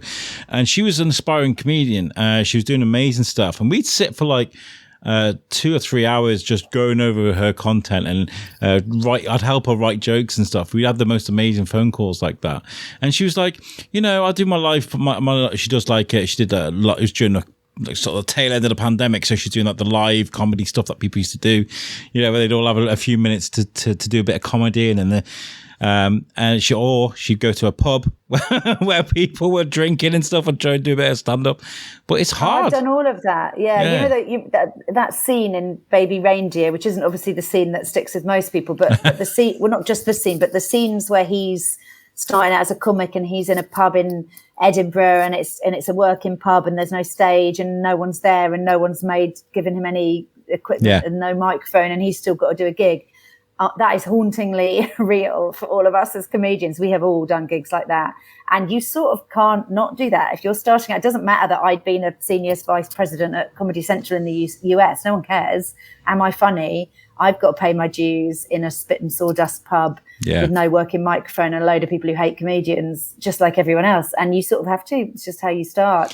And she was an aspiring comedian. She was doing amazing stuff, and we'd sit for like 2 or 3 hours just going over her content and I'd help her write jokes and stuff. We had the most amazing phone calls like that. And she was like, I do my life. She does she did a lot. It was during sort of the tail end of the pandemic, so she's doing like the live comedy stuff that people used to do, where they'd all have a few minutes to do a bit of comedy, and then and she'd go to a pub where people were drinking and stuff and try to do a bit of stand-up. But it's hard. I've done all of that. Yeah. That scene in Baby Reindeer, which isn't obviously the scene that sticks with most people, but the scene, well, not just the scene, but the scenes where he's starting out as a comic and he's in a pub in Edinburgh and it's a working pub and there's no stage and no one's there and no one's given him any equipment and no microphone, and he's still got to do a gig. That is hauntingly real for all of us as comedians. We have all done gigs like that. And you sort of can't not do that. If you're starting out, it doesn't matter that I'd been a senior vice president at Comedy Central in the US. No one cares. Am I funny? I've got to pay my dues in a spit and sawdust pub with no working microphone and a load of people who hate comedians, just like everyone else. And you sort of have to. It's just how you start.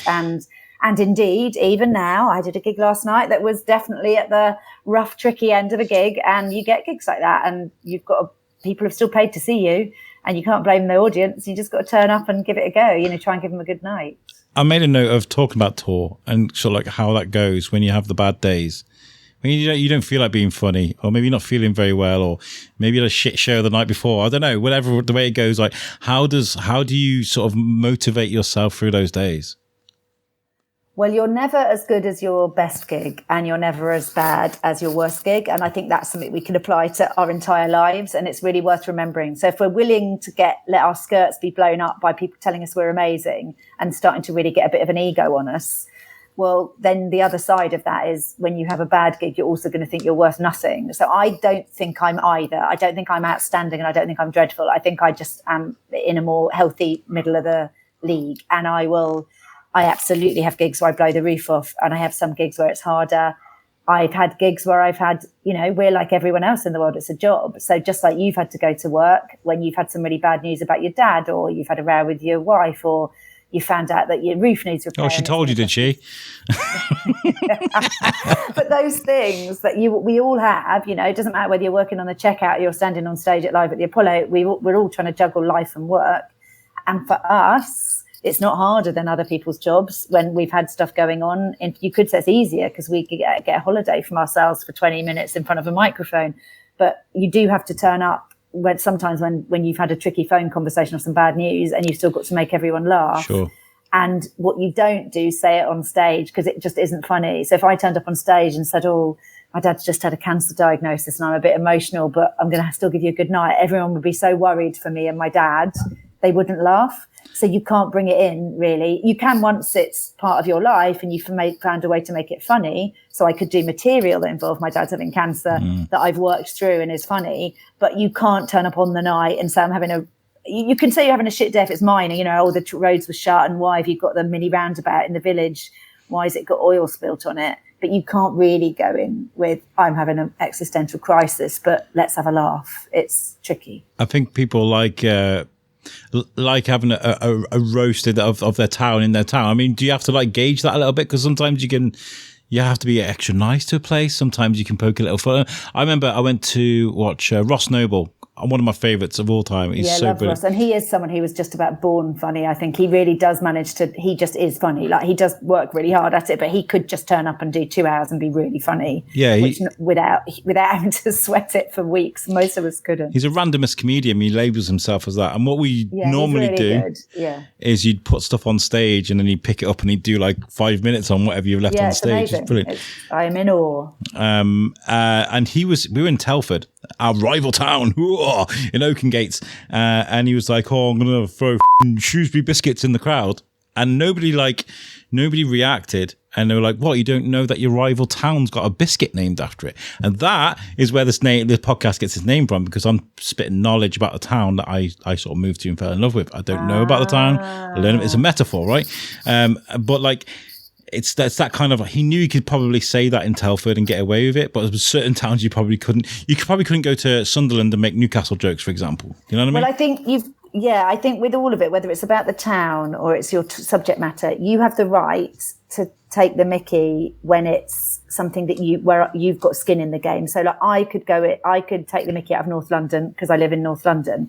And indeed, even now, I did a gig last night that was definitely at the rough, tricky end of a gig. And you get gigs like that, and people have still paid to see you, and you can't blame the audience. You just got to turn up and give it a go. Try and give them a good night. I made a note of talking about tour and sort of like how that goes when you have the bad days. When you don't feel like being funny, or maybe you're not feeling very well, or maybe you had a shit show the night before. I don't know, whatever the way it goes. Like, how do you sort of motivate yourself through those days? Well, you're never as good as your best gig, and you're never as bad as your worst gig. And I think that's something we can apply to our entire lives, and it's really worth remembering. So if we're willing to let our skirts be blown up by people telling us we're amazing and starting to really get a bit of an ego on us, well, then the other side of that is when you have a bad gig, you're also going to think you're worth nothing. So I don't think I'm either. I don't think I'm outstanding, and I don't think I'm dreadful. I think I just am in a more healthy middle of the league. And I absolutely have gigs where I blow the roof off, and I have some gigs where it's harder. I've had gigs where I've had, we're like everyone else in the world. It's a job. So just like you've had to go to work when you've had some really bad news about your dad, or you've had a row with your wife, or you found out that your roof needs repairing. Oh, she told you, did she? But those things that we all have, it doesn't matter whether you're working on the checkout or you're standing on stage at Live at the Apollo. We're all trying to juggle life and work. And for us, it's not harder than other people's jobs when we've had stuff going on. And you could say it's easier because we could get a holiday from ourselves for 20 minutes in front of a microphone. But you do have to turn up sometimes when you've had a tricky phone conversation or some bad news, and you've still got to make everyone laugh. Sure. And what you don't do, say it on stage, because it just isn't funny. So if I turned up on stage and said, oh, my dad's just had a cancer diagnosis and I'm a bit emotional, but I'm going to still give you a good night, everyone would be so worried for me and my dad, they wouldn't laugh. So you can't bring it in, really. You can once it's part of your life and you've found a way to make it funny. So I could do material that involved my dad's having cancer that I've worked through and is funny, but you can't turn up on the night and say you can say you're having a shit day if it's minor, the roads were shut, and why have you got the mini roundabout in the village? Why has it got oil spilt on it? But you can't really go in with, I'm having an existential crisis, but let's have a laugh. It's tricky. I think people like having a roasted of their town in their town. I mean, do you have to gauge that a little bit? Because sometimes you have to be extra nice to a place. Sometimes you can poke a little fun. I remember I went to watch Ross Noble, one of my favourites of all time. He's so brilliant. Ross. And he is someone who was just about born funny. I think he really does he just is funny. He does work really hard at it, but he could just turn up and do 2 hours and be really funny. Yeah. Without having to sweat it for weeks. Most of us couldn't. He's a randomist comedian. He labels himself as that. And what we normally do is you'd put stuff on stage and then he'd pick it up and he'd do 5 minutes on whatever you've left on stage. It's brilliant. I am in awe. And we were in Telford, our rival town, in Oakengates, and he was like, oh, I'm going to throw Shrewsbury Biscuits in the crowd. And nobody reacted. And they were like, what, you don't know that your rival town's got a biscuit named after it? And that is where this podcast gets its name from, because I'm spitting knowledge about the town that I sort of moved to and fell in love with. I don't know about the town. It's a metaphor, right? But it's that kind of, he knew he could probably say that in Telford and get away with it, but there's certain towns you probably couldn't. You probably couldn't go to Sunderland and make Newcastle jokes, for example. You know what I mean? Well, I think with all of it, whether it's about the town or it's your subject matter, you have the right to take the mickey when it's something that where you've got skin in the game. So I could take the mickey out of North London because I live in North London.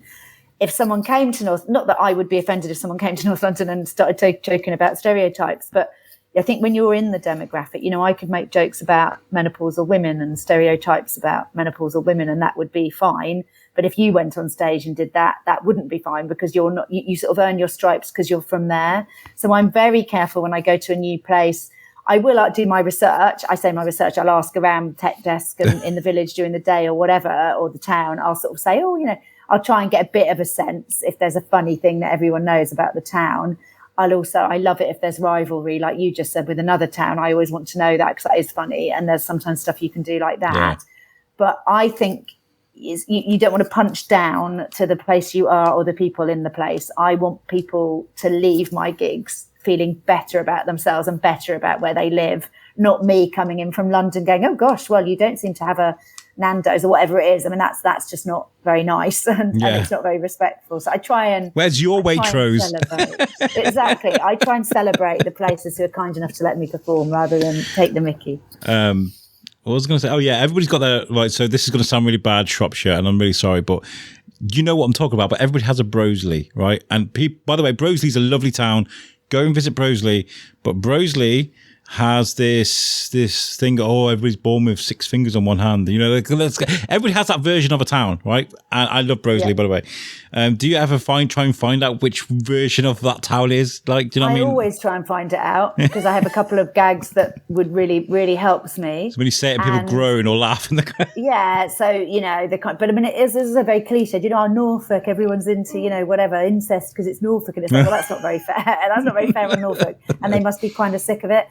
If someone came to not that I would be offended if someone came to North London and started joking about stereotypes, but I think when you're in the demographic, I could make jokes about menopausal women and stereotypes about menopausal women, and that would be fine. But if you went on stage and did that, that wouldn't be fine, because you're not, you sort of earn your stripes because you're from there. So I'm very careful when I go to a new place. I will do my research. I say my research, I'll ask around tech desk and in the village during the day or whatever, or the town. I'll sort of say, I'll try and get a bit of a sense if there's a funny thing that everyone knows about the town. I love it if there's rivalry, like you just said, with another town. I always want to know that because that is funny. And there's sometimes stuff you can do like that. Yeah. But I think you don't want to punch down to the place you are or the people in the place. I want people to leave my gigs feeling better about themselves and better about where they live, not me coming in from London going, oh gosh, well, you don't seem to have a Nando's or whatever it is. I mean, that's just not very nice and it's not very respectful. So I try and... Where's your Waitrose? Exactly. I try and celebrate the places who are kind enough to let me perform rather than take the mickey. I was going to say, everybody's got their... Right, so this is going to sound really bad, Shropshire, and I'm really sorry, but you know what I'm talking about, but everybody has a Broseley, right? And by the way, Broseley's a lovely town. go and visit Broseley, but Broseley has this thing. Oh, everybody's born with 6 fingers on one hand. You know, everybody has that version of a town, right? And I love Broseley, by the way. Do you ever try and find out which version of that town is? Like, do you know what I mean? I always try and find it out because I have a couple of gags that would really helps me. So when you say it, people groan or laugh in the yeah. So you know they can't. But I mean, this is a very cliche. You know, Norfolk, everyone's into whatever incest because it's Norfolk, and it's like, well, that's not very fair. That's not very fair on Norfolk, and they must be kind of sick of it.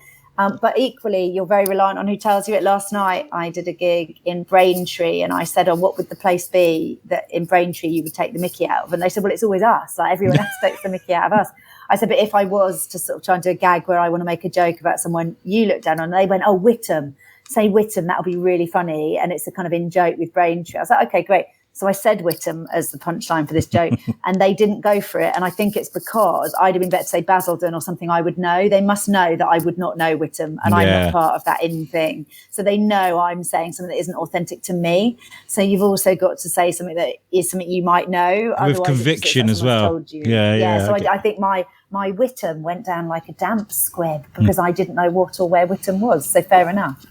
But equally, you're very reliant on who tells you it. Last night, I did a gig in Braintree, and I said, "Oh, what would the place be that in Braintree you would take the mickey out of?" And they said, "Well, it's always us. Like everyone else takes the mickey out of us." I said, "But if I was to sort of try and do a gag where I want to make a joke about someone you look down on," and they went, "Oh, Whittam, say Whittam, that'll be really funny." And it's a kind of in joke with Braintree. I was like, "Okay, great." So I said Whittam as the punchline for this joke, and they didn't go for it. And I think it's because I'd have been better to say Basildon or something I would know. They must know that I would not know Whittam, and I'm not part of that in thing. So they know I'm saying something that isn't authentic to me. So you've also got to say something that is something you might know. With conviction as well. Yeah. So I think my Whittam went down like a damp squib because I didn't know what or where Whittam was. So fair enough.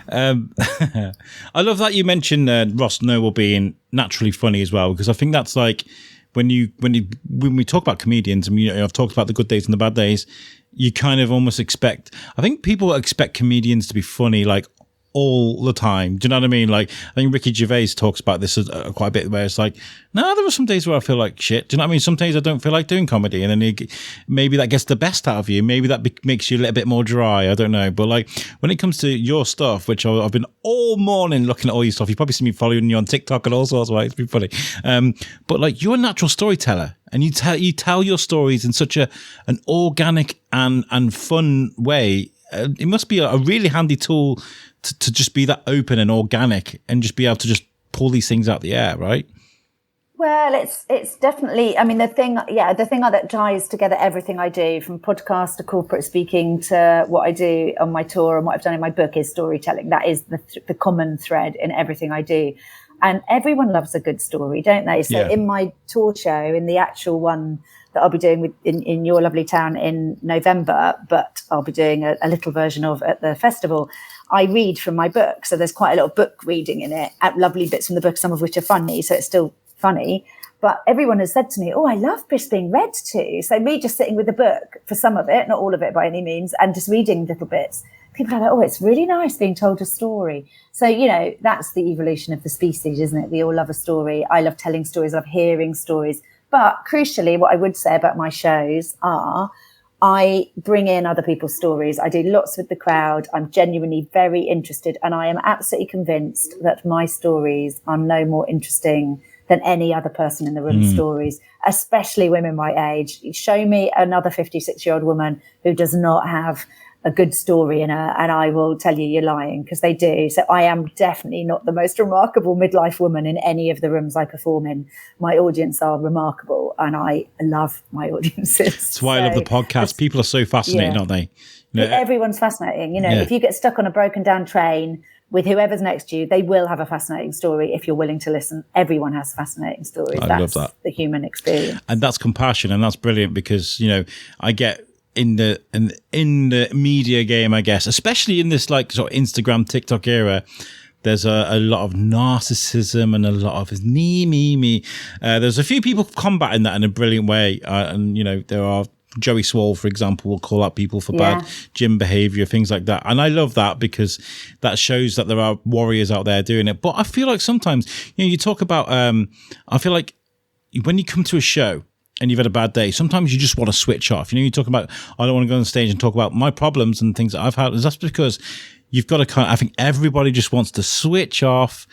I love that you mentioned Ross Noble being naturally funny as well, because I think that's like when we talk about comedians, and I've talked about the good days and the bad days, you kind of almost expect. I think people expect comedians to be funny like all the time. Do you know what I mean? Like, I think Ricky Gervais talks about this quite a bit, where it's like, no, there are some days where I feel like shit. Do you know what I mean? Some days I don't feel like doing comedy, and then maybe that gets the best out of you. Maybe that makes you a little bit more dry. I don't know. But like, when it comes to your stuff, which I've been all morning looking at all your stuff, you probably see me following you on TikTok and all sorts, right? It's been funny. But like, you're a natural storyteller, and you tell your stories in such an organic and fun way. It must be a really handy tool to just be that open and organic and just be able to just pull these things out the air, right? Well, it's definitely, I mean, the thing that ties together everything I do, from podcast to corporate speaking to what I do on my tour and what I've done in my book, is storytelling. That is the common thread in everything I do. And everyone loves a good story, don't they? So in my tour show, in the actual one that I'll be doing in your lovely town in November, but I'll be doing a little version of at the festival, I read from my book. So there's quite a lot of book reading in it, lovely bits from the book, some of which are funny. So it's still funny. But everyone has said to me, oh, I love this being read to. So me just sitting with the book for some of it, not all of it by any means, and just reading little bits. People are like, oh, it's really nice being told a story. So, that's the evolution of the species, isn't it? We all love a story. I love telling stories. I love hearing stories. But crucially, what I would say about my shows are I bring in other people's stories. I do lots with the crowd. I'm genuinely very interested. And I am absolutely convinced that my stories are no more interesting than any other person in the room's stories, especially women my age. Show me another 56-year-old woman who does not have a good story in her, and I will tell you're lying, because they do. So I am definitely not the most remarkable midlife woman in any of the rooms I perform in. My audience are remarkable, and I love my audiences. That's why I love the podcast. People are so fascinating, aren't they? Everyone's fascinating. If you get stuck on a broken down train with whoever's next to you, they will have a fascinating story if you're willing to listen. Everyone has fascinating stories. I love that. The human experience. And that's compassion, and that's brilliant, because, I get in the media game, I guess, especially in this like sort of Instagram, TikTok era, there's a lot of narcissism and a lot of me. There's a few people combating that in a brilliant way. And, there are Joey Swall, for example, will call out people for bad gym behavior, things like that. And I love that, because that shows that there are warriors out there doing it. But I feel like sometimes, you talk about, I feel like when you come to a show and you've had a bad day, sometimes you just want to switch off. You talk about, I don't want to go on stage and talk about my problems and things that I've had. That's because you've got to I think everybody just wants to switch off.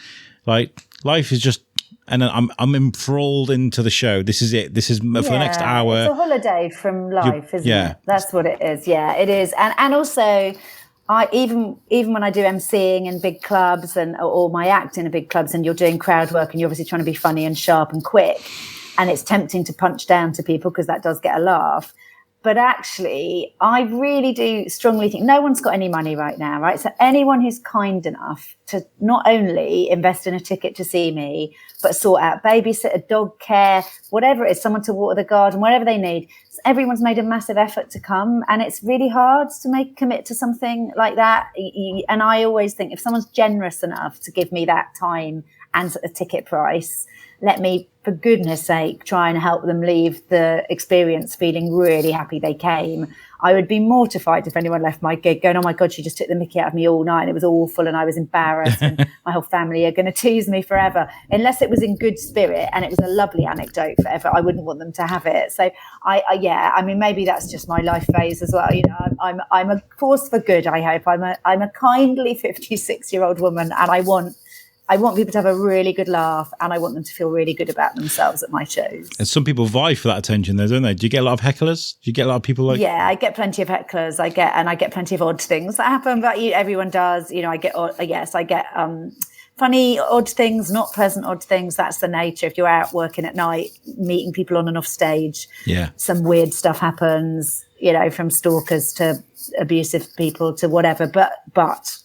Like, life is just, and then I'm enthralled into the show. This is it. This is for the next hour. It's a holiday from life, isn't it? That's what it is. Yeah, it is. And also, I even when I do emceeing in big clubs or my act in big clubs, and you're doing crowd work and you're obviously trying to be funny and sharp and quick, and it's tempting to punch down to people because that does get a laugh. But actually, I really do strongly think no one's got any money right now, right? So anyone who's kind enough to not only invest in a ticket to see me, but sort out babysitter, dog care, whatever it is, someone to water the garden, whatever they need. So everyone's made a massive effort to come, and it's really hard to commit to something like that. And I always think if someone's generous enough to give me that time and a ticket price, let me, for goodness sake, try and help them leave the experience feeling really happy they came. I would be mortified if anyone left my gig going, oh my God, she just took the mickey out of me all night. It was awful and I was embarrassed and my whole family are going to tease me forever. Unless it was in good spirit and it was a lovely anecdote forever, I wouldn't want them to have it. So I mean, maybe that's just my life phase as well. You know, I'm a force for good, I hope. I'm a kindly 56-year-old woman, and I want people to have a really good laugh, and I want them to feel really good about themselves at my shows. And some people vie for that attention though, don't they? Do you get a lot of hecklers? Do you get a lot of people like... Yeah, I get plenty of hecklers. I get plenty of odd things that happen, but everyone does. You know, I get funny odd things, not pleasant odd things. That's the nature. If you're out working at night, meeting people on and off stage, some weird stuff happens, you know, from stalkers to abusive people to whatever. But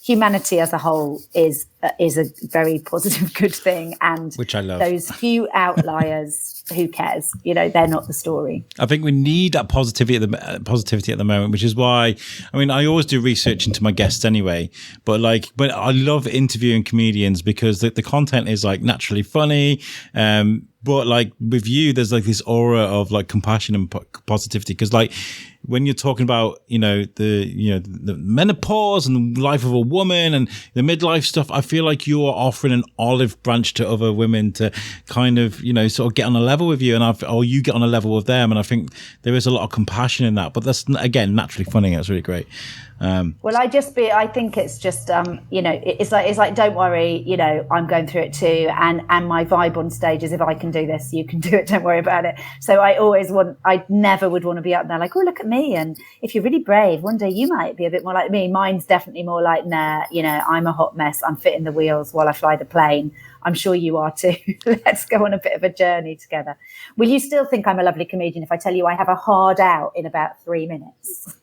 humanity as a whole is a very positive, good thing, and which I love. Those few outliers, who cares? You know, they're not the story. I think we need that positivity at the moment, which is why, I mean, I always do research into my guests anyway, but I love interviewing comedians because the content is like naturally funny. But like with you, there's like this aura of like compassion and positivity. Cause like when you're talking about, the menopause and the life of a woman and the midlife stuff, I feel like you are offering an olive branch to other women to kind of, sort of get on a level with you, or you get on a level with them. And I think there is a lot of compassion in that, but that's, again, naturally funny. That's really great. Well, I think it's just, it's like, don't worry, I'm going through it too. And my vibe on stage is, if I can do this, you can do it. Don't worry about it. So I never would want to be up there like, oh, look at me. And if you're really brave, one day you might be a bit more like me. Mine's definitely more like, nah, I'm a hot mess. I'm fitting the wheels while I fly the plane. I'm sure you are too. Let's go on a bit of a journey together. Will you still think I'm a lovely comedian if I tell you I have a hard out in about 3 minutes?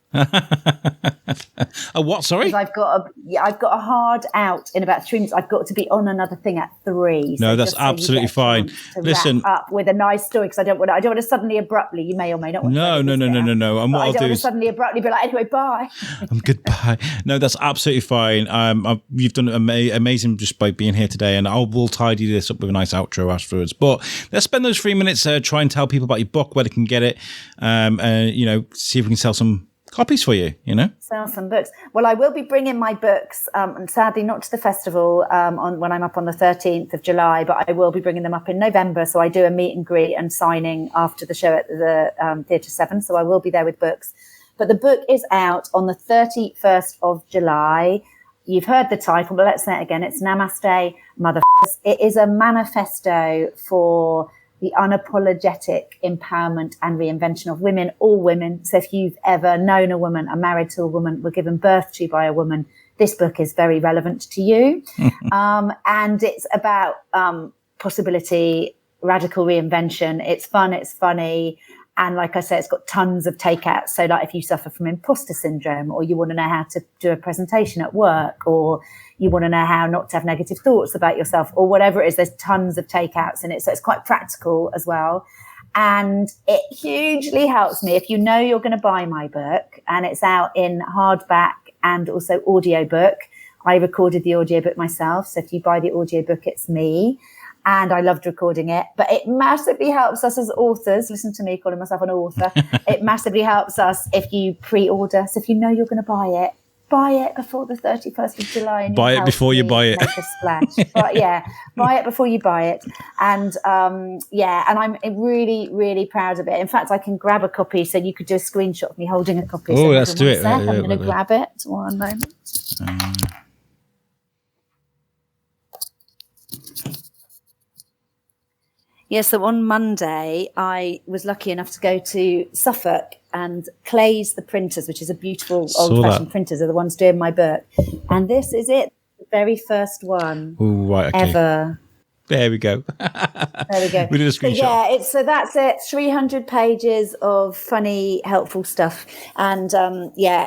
A what? Sorry, I've got a hard out in about 3 minutes. I've got to be on another thing at 3. No, that's absolutely fine. Listen, wrap up with a nice story, because I don't want to suddenly abruptly. You may or may not want no. And what I don't I'll do want to is suddenly abruptly be like, anyway, bye. Goodbye. No, that's absolutely fine. You've done amazing just by being here today, and we'll tidy this up with a nice outro afterwards. But let's spend those 3 minutes try and tell people about your book, where they can get it, and see if we can sell some copies for you, Sell some books. Well, I will be bringing my books, and sadly not to the festival when I'm up on the 13th of July, but I will be bringing them up in November. So I do a meet and greet and signing after the show at the Theatre 7. So I will be there with books. But the book is out on the 31st of July. You've heard the title, but let's say it again. It's Namaste Motherfckers. It is a manifesto for the unapologetic empowerment and reinvention of women, all women. So if you've ever known a woman, are married to a woman, were given birth to by a woman, this book is very relevant to you. And it's about possibility, radical reinvention. It's fun, it's funny. And like I said, it's got tons of takeouts. So like if you suffer from imposter syndrome, or you want to know how to do a presentation at work, or you want to know how not to have negative thoughts about yourself, or whatever it is, there's tons of takeouts in it. So it's quite practical as well. And it hugely helps me if you know you're going to buy my book, and it's out in hardback and also audiobook. I recorded the audiobook myself. So if you buy the audiobook, it's me. And I loved recording it, but it massively helps us as authors. Listen to me calling myself an author. It massively helps us if you pre-order. So if you know you're going to buy it before the 31st of July. And buy it before you buy it. Make a splash. But yeah, buy it before you buy it. And and I'm really, really proud of it. In fact, I can grab a copy, so you could do a screenshot of me holding a copy. Oh, let's do it. I'm going to grab it. One moment. Yeah, so on Monday, I was lucky enough to go to Suffolk, and Clay's the printers, which is a beautiful old-fashioned printers, are the ones doing my book. And this is it, the very first one ever. There we go. There we go. We did a screenshot. So that's it. 300 pages of funny, helpful stuff. And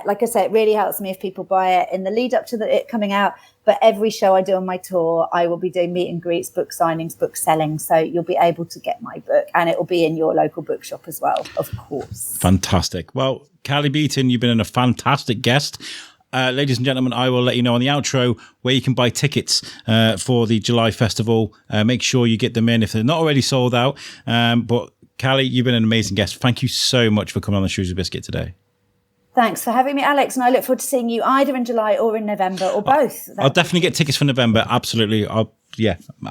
like I say, it really helps me if people buy it in the lead up to it coming out. But every show I do on my tour, I will be doing meet and greets, book signings, book selling. So you'll be able to get my book, and it will be in your local bookshop as well, of course. Fantastic. Well, Callie Beaton, you've been a fantastic guest. Ladies and gentlemen, I will let you know on the outro where you can buy tickets for the July festival. Make sure you get them in if they're not already sold out. But Callie, you've been an amazing guest. Thank you so much for coming on the Shrewsbury Biscuit today. Thanks for having me, Alex. And I look forward to seeing you either in July or in November or both. I'll definitely get tickets for November. Absolutely. I'll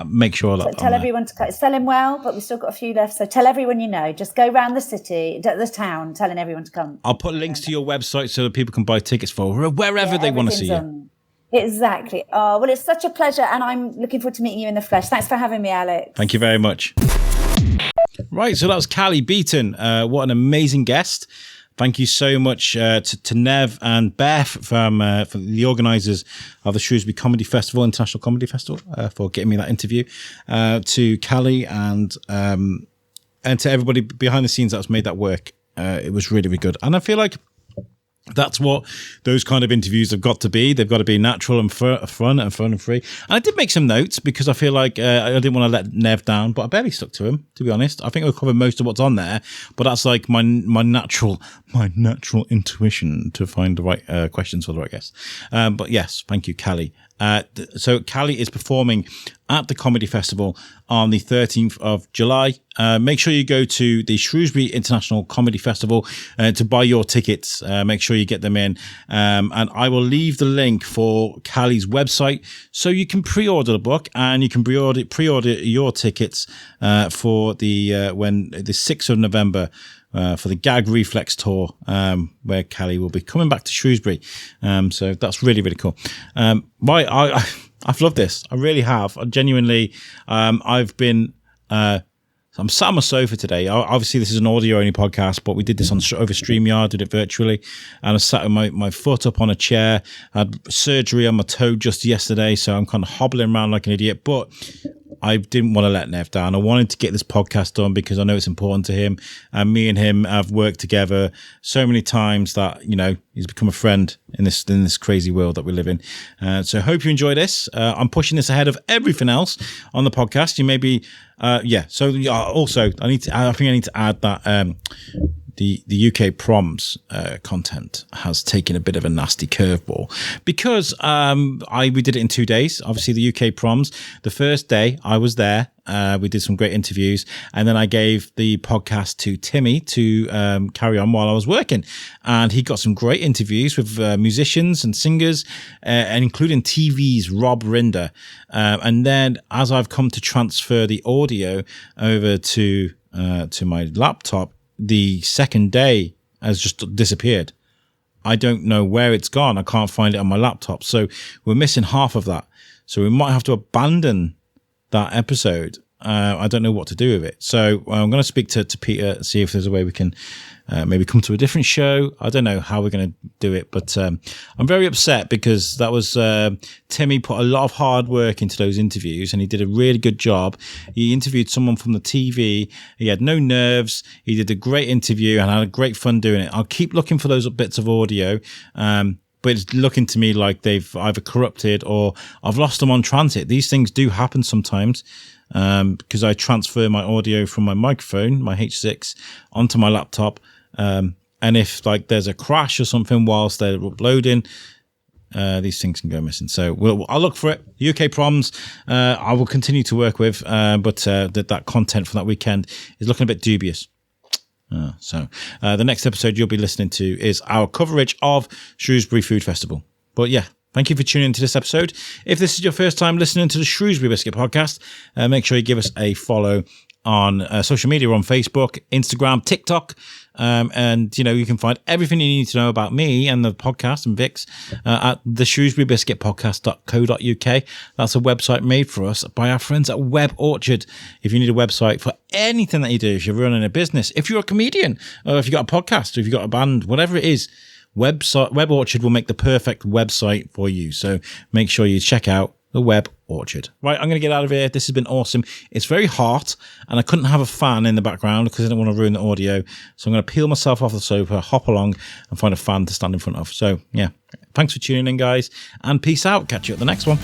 make sure that. So tell everyone to come. It's selling well, but we've still got a few left. So tell everyone you know. Just go around the city, the town, telling everyone to come. I'll put links to your website so that people can buy tickets for wherever they want to see you. Exactly. Oh, well, it's such a pleasure, and I'm looking forward to meeting you in the flesh. Thanks for having me, Alex. Thank you very much. Right, so that was Callie Beaton. What an amazing guest. Thank you so much to Nev and Beth from the organisers of the Shrewsbury Comedy Festival, International Comedy Festival, for getting me that interview. To Callie and to everybody behind the scenes that's made that work. It was really, really good. And I feel like that's what those kind of interviews have got to be. They've got to be natural and fun and free. And I did make some notes because I feel like I didn't want to let Nev down, but I barely stuck to him, to be honest. I think I covered most of what's on there, but that's like my natural intuition to find the right questions for the right guests. But yes, thank you, Callie. So Callie is performing at the Comedy Festival on the 13th of July. Make sure you go to the Shrewsbury International Comedy Festival to buy your tickets. Make sure you get them in. And I will leave the link for Callie's website so you can pre-order the book, and you can pre-order your tickets for the 6th of November. For the Gag Reflex Tour, where Callie will be coming back to Shrewsbury. So that's really, really cool. I've loved this. I really have. I genuinely, I've been, I'm sat on my sofa today. Obviously, this is an audio-only podcast, but we did this over StreamYard, did it virtually. And I sat with my foot up on a chair. I had surgery on my toe just yesterday, so I'm kind of hobbling around like an idiot. But I didn't want to let Nev down. I wanted to get this podcast done because I know it's important to him. And me and him have worked together so many times that, you know, he's become a friend in this crazy world that we live in. So I hope you enjoy this. I'm pushing this ahead of everything else on the podcast. You may be, So also, I think I need to add that the UK proms content has taken a bit of a nasty curveball because we did it in 2 days. Obviously, the UK proms. The first day I was there. We did some great interviews, and then I gave the podcast to Timmy to carry on while I was working, and he got some great interviews with musicians and singers, and including TV's Rob Rinder. And then as I've come to transfer the audio over to my laptop, the second day has just disappeared. I don't know where it's gone. I can't find it on my laptop. So we're missing half of that. So we might have to abandon that episode. I don't know what to do with it. So I'm going to speak to Peter and see if there's a way we can maybe come to a different show. I don't know how we're going to do it, but I'm very upset because that was Timmy put a lot of hard work into those interviews, and he did a really good job. He interviewed someone from the TV. He had no nerves. He did a great interview and had a great fun doing it. I'll keep looking for those bits of audio. But it's looking to me like they've either corrupted or I've lost them on transit. These things do happen sometimes because I transfer my audio from my microphone, my H6, onto my laptop. And if like there's a crash or something whilst they're uploading, these things can go missing. So I'll look for it. UK proms, I will continue to work with, but that content from that weekend is looking a bit dubious. So the next episode you'll be listening to is our coverage of Shrewsbury Food Festival. But yeah, thank you for tuning into this episode. If this is your first time listening to the Shrewsbury Biscuit podcast, make sure you give us a follow on social media. We're on Facebook, Instagram, TikTok. And, you know, you can find everything you need to know about me and the podcast and Vix at the shrewsburybiscuitpodcast.co.uk. That's a website made for us by our friends at Web Orchard. If you need a website for anything that you do, if you're running a business, if you're a comedian, or if you've got a podcast, or if you've got a band, whatever it is, Web Orchard will make the perfect website for you. So make sure you check out the Web Orchard. Right, I'm going to get out of here. This has been awesome. It's very hot, and I couldn't have a fan in the background because I didn't want to ruin the audio. So I'm going to peel myself off the sofa, hop along, and find a fan to stand in front of. So, yeah, thanks for tuning in, guys, and peace out. Catch you at the next one.